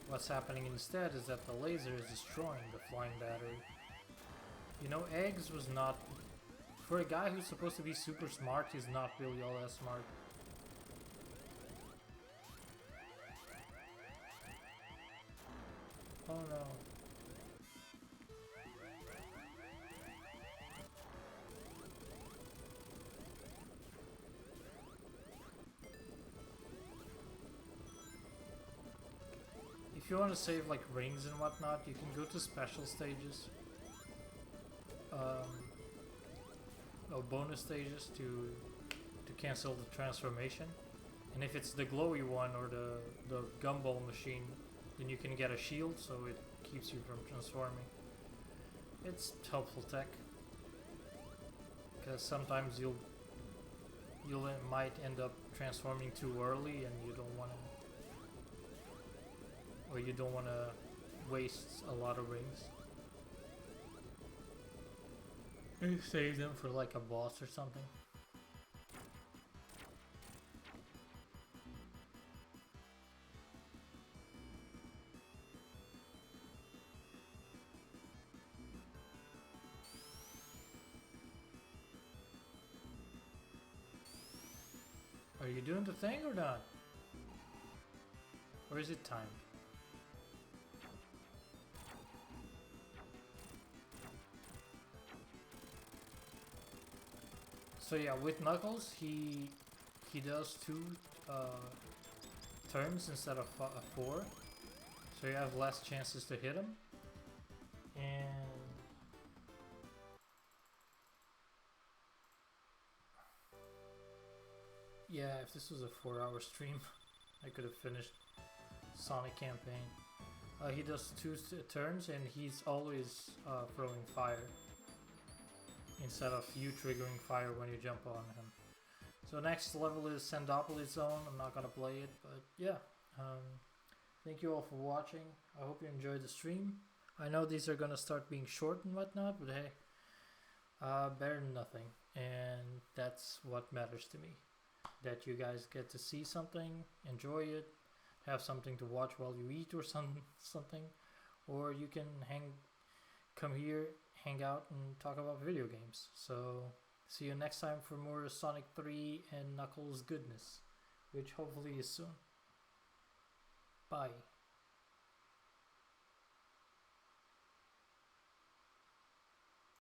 What's happening instead is that the laser is destroying the flying battery. You know, Eggs was not... For a guy who's supposed to be super smart, he's not really all that smart. Oh no. If you want to save like rings and whatnot, you can go to special stages. Or bonus stages to cancel the transformation. And if it's the glowy one or the gumball machine, then you can get a shield so it keeps you from transforming. It's helpful tech. Because sometimes you might end up transforming too early and you don't want to, or you don't want to waste a lot of rings. Maybe save them for like a boss or something. Are you doing the thing or not? Or is it timed? So yeah, with Knuckles, he does 2 turns instead of 4, so you have less chances to hit him. And yeah, if this was a 4-hour stream, I could have finished Sonic campaign. He does 2 turns, and he's always throwing fire instead of you triggering fire when you jump on him. So next level is Sandopolis Zone. I'm not gonna play it, but yeah. Thank you all for watching. I hope you enjoyed the stream. I know these are gonna start being short and whatnot, but hey, better than nothing. And that's what matters to me. That you guys get to see something, enjoy it, have something to watch while you eat or something. Or you can come here, hang out and talk about video games. So see you next time for more Sonic 3 and Knuckles goodness, which hopefully is soon. Bye.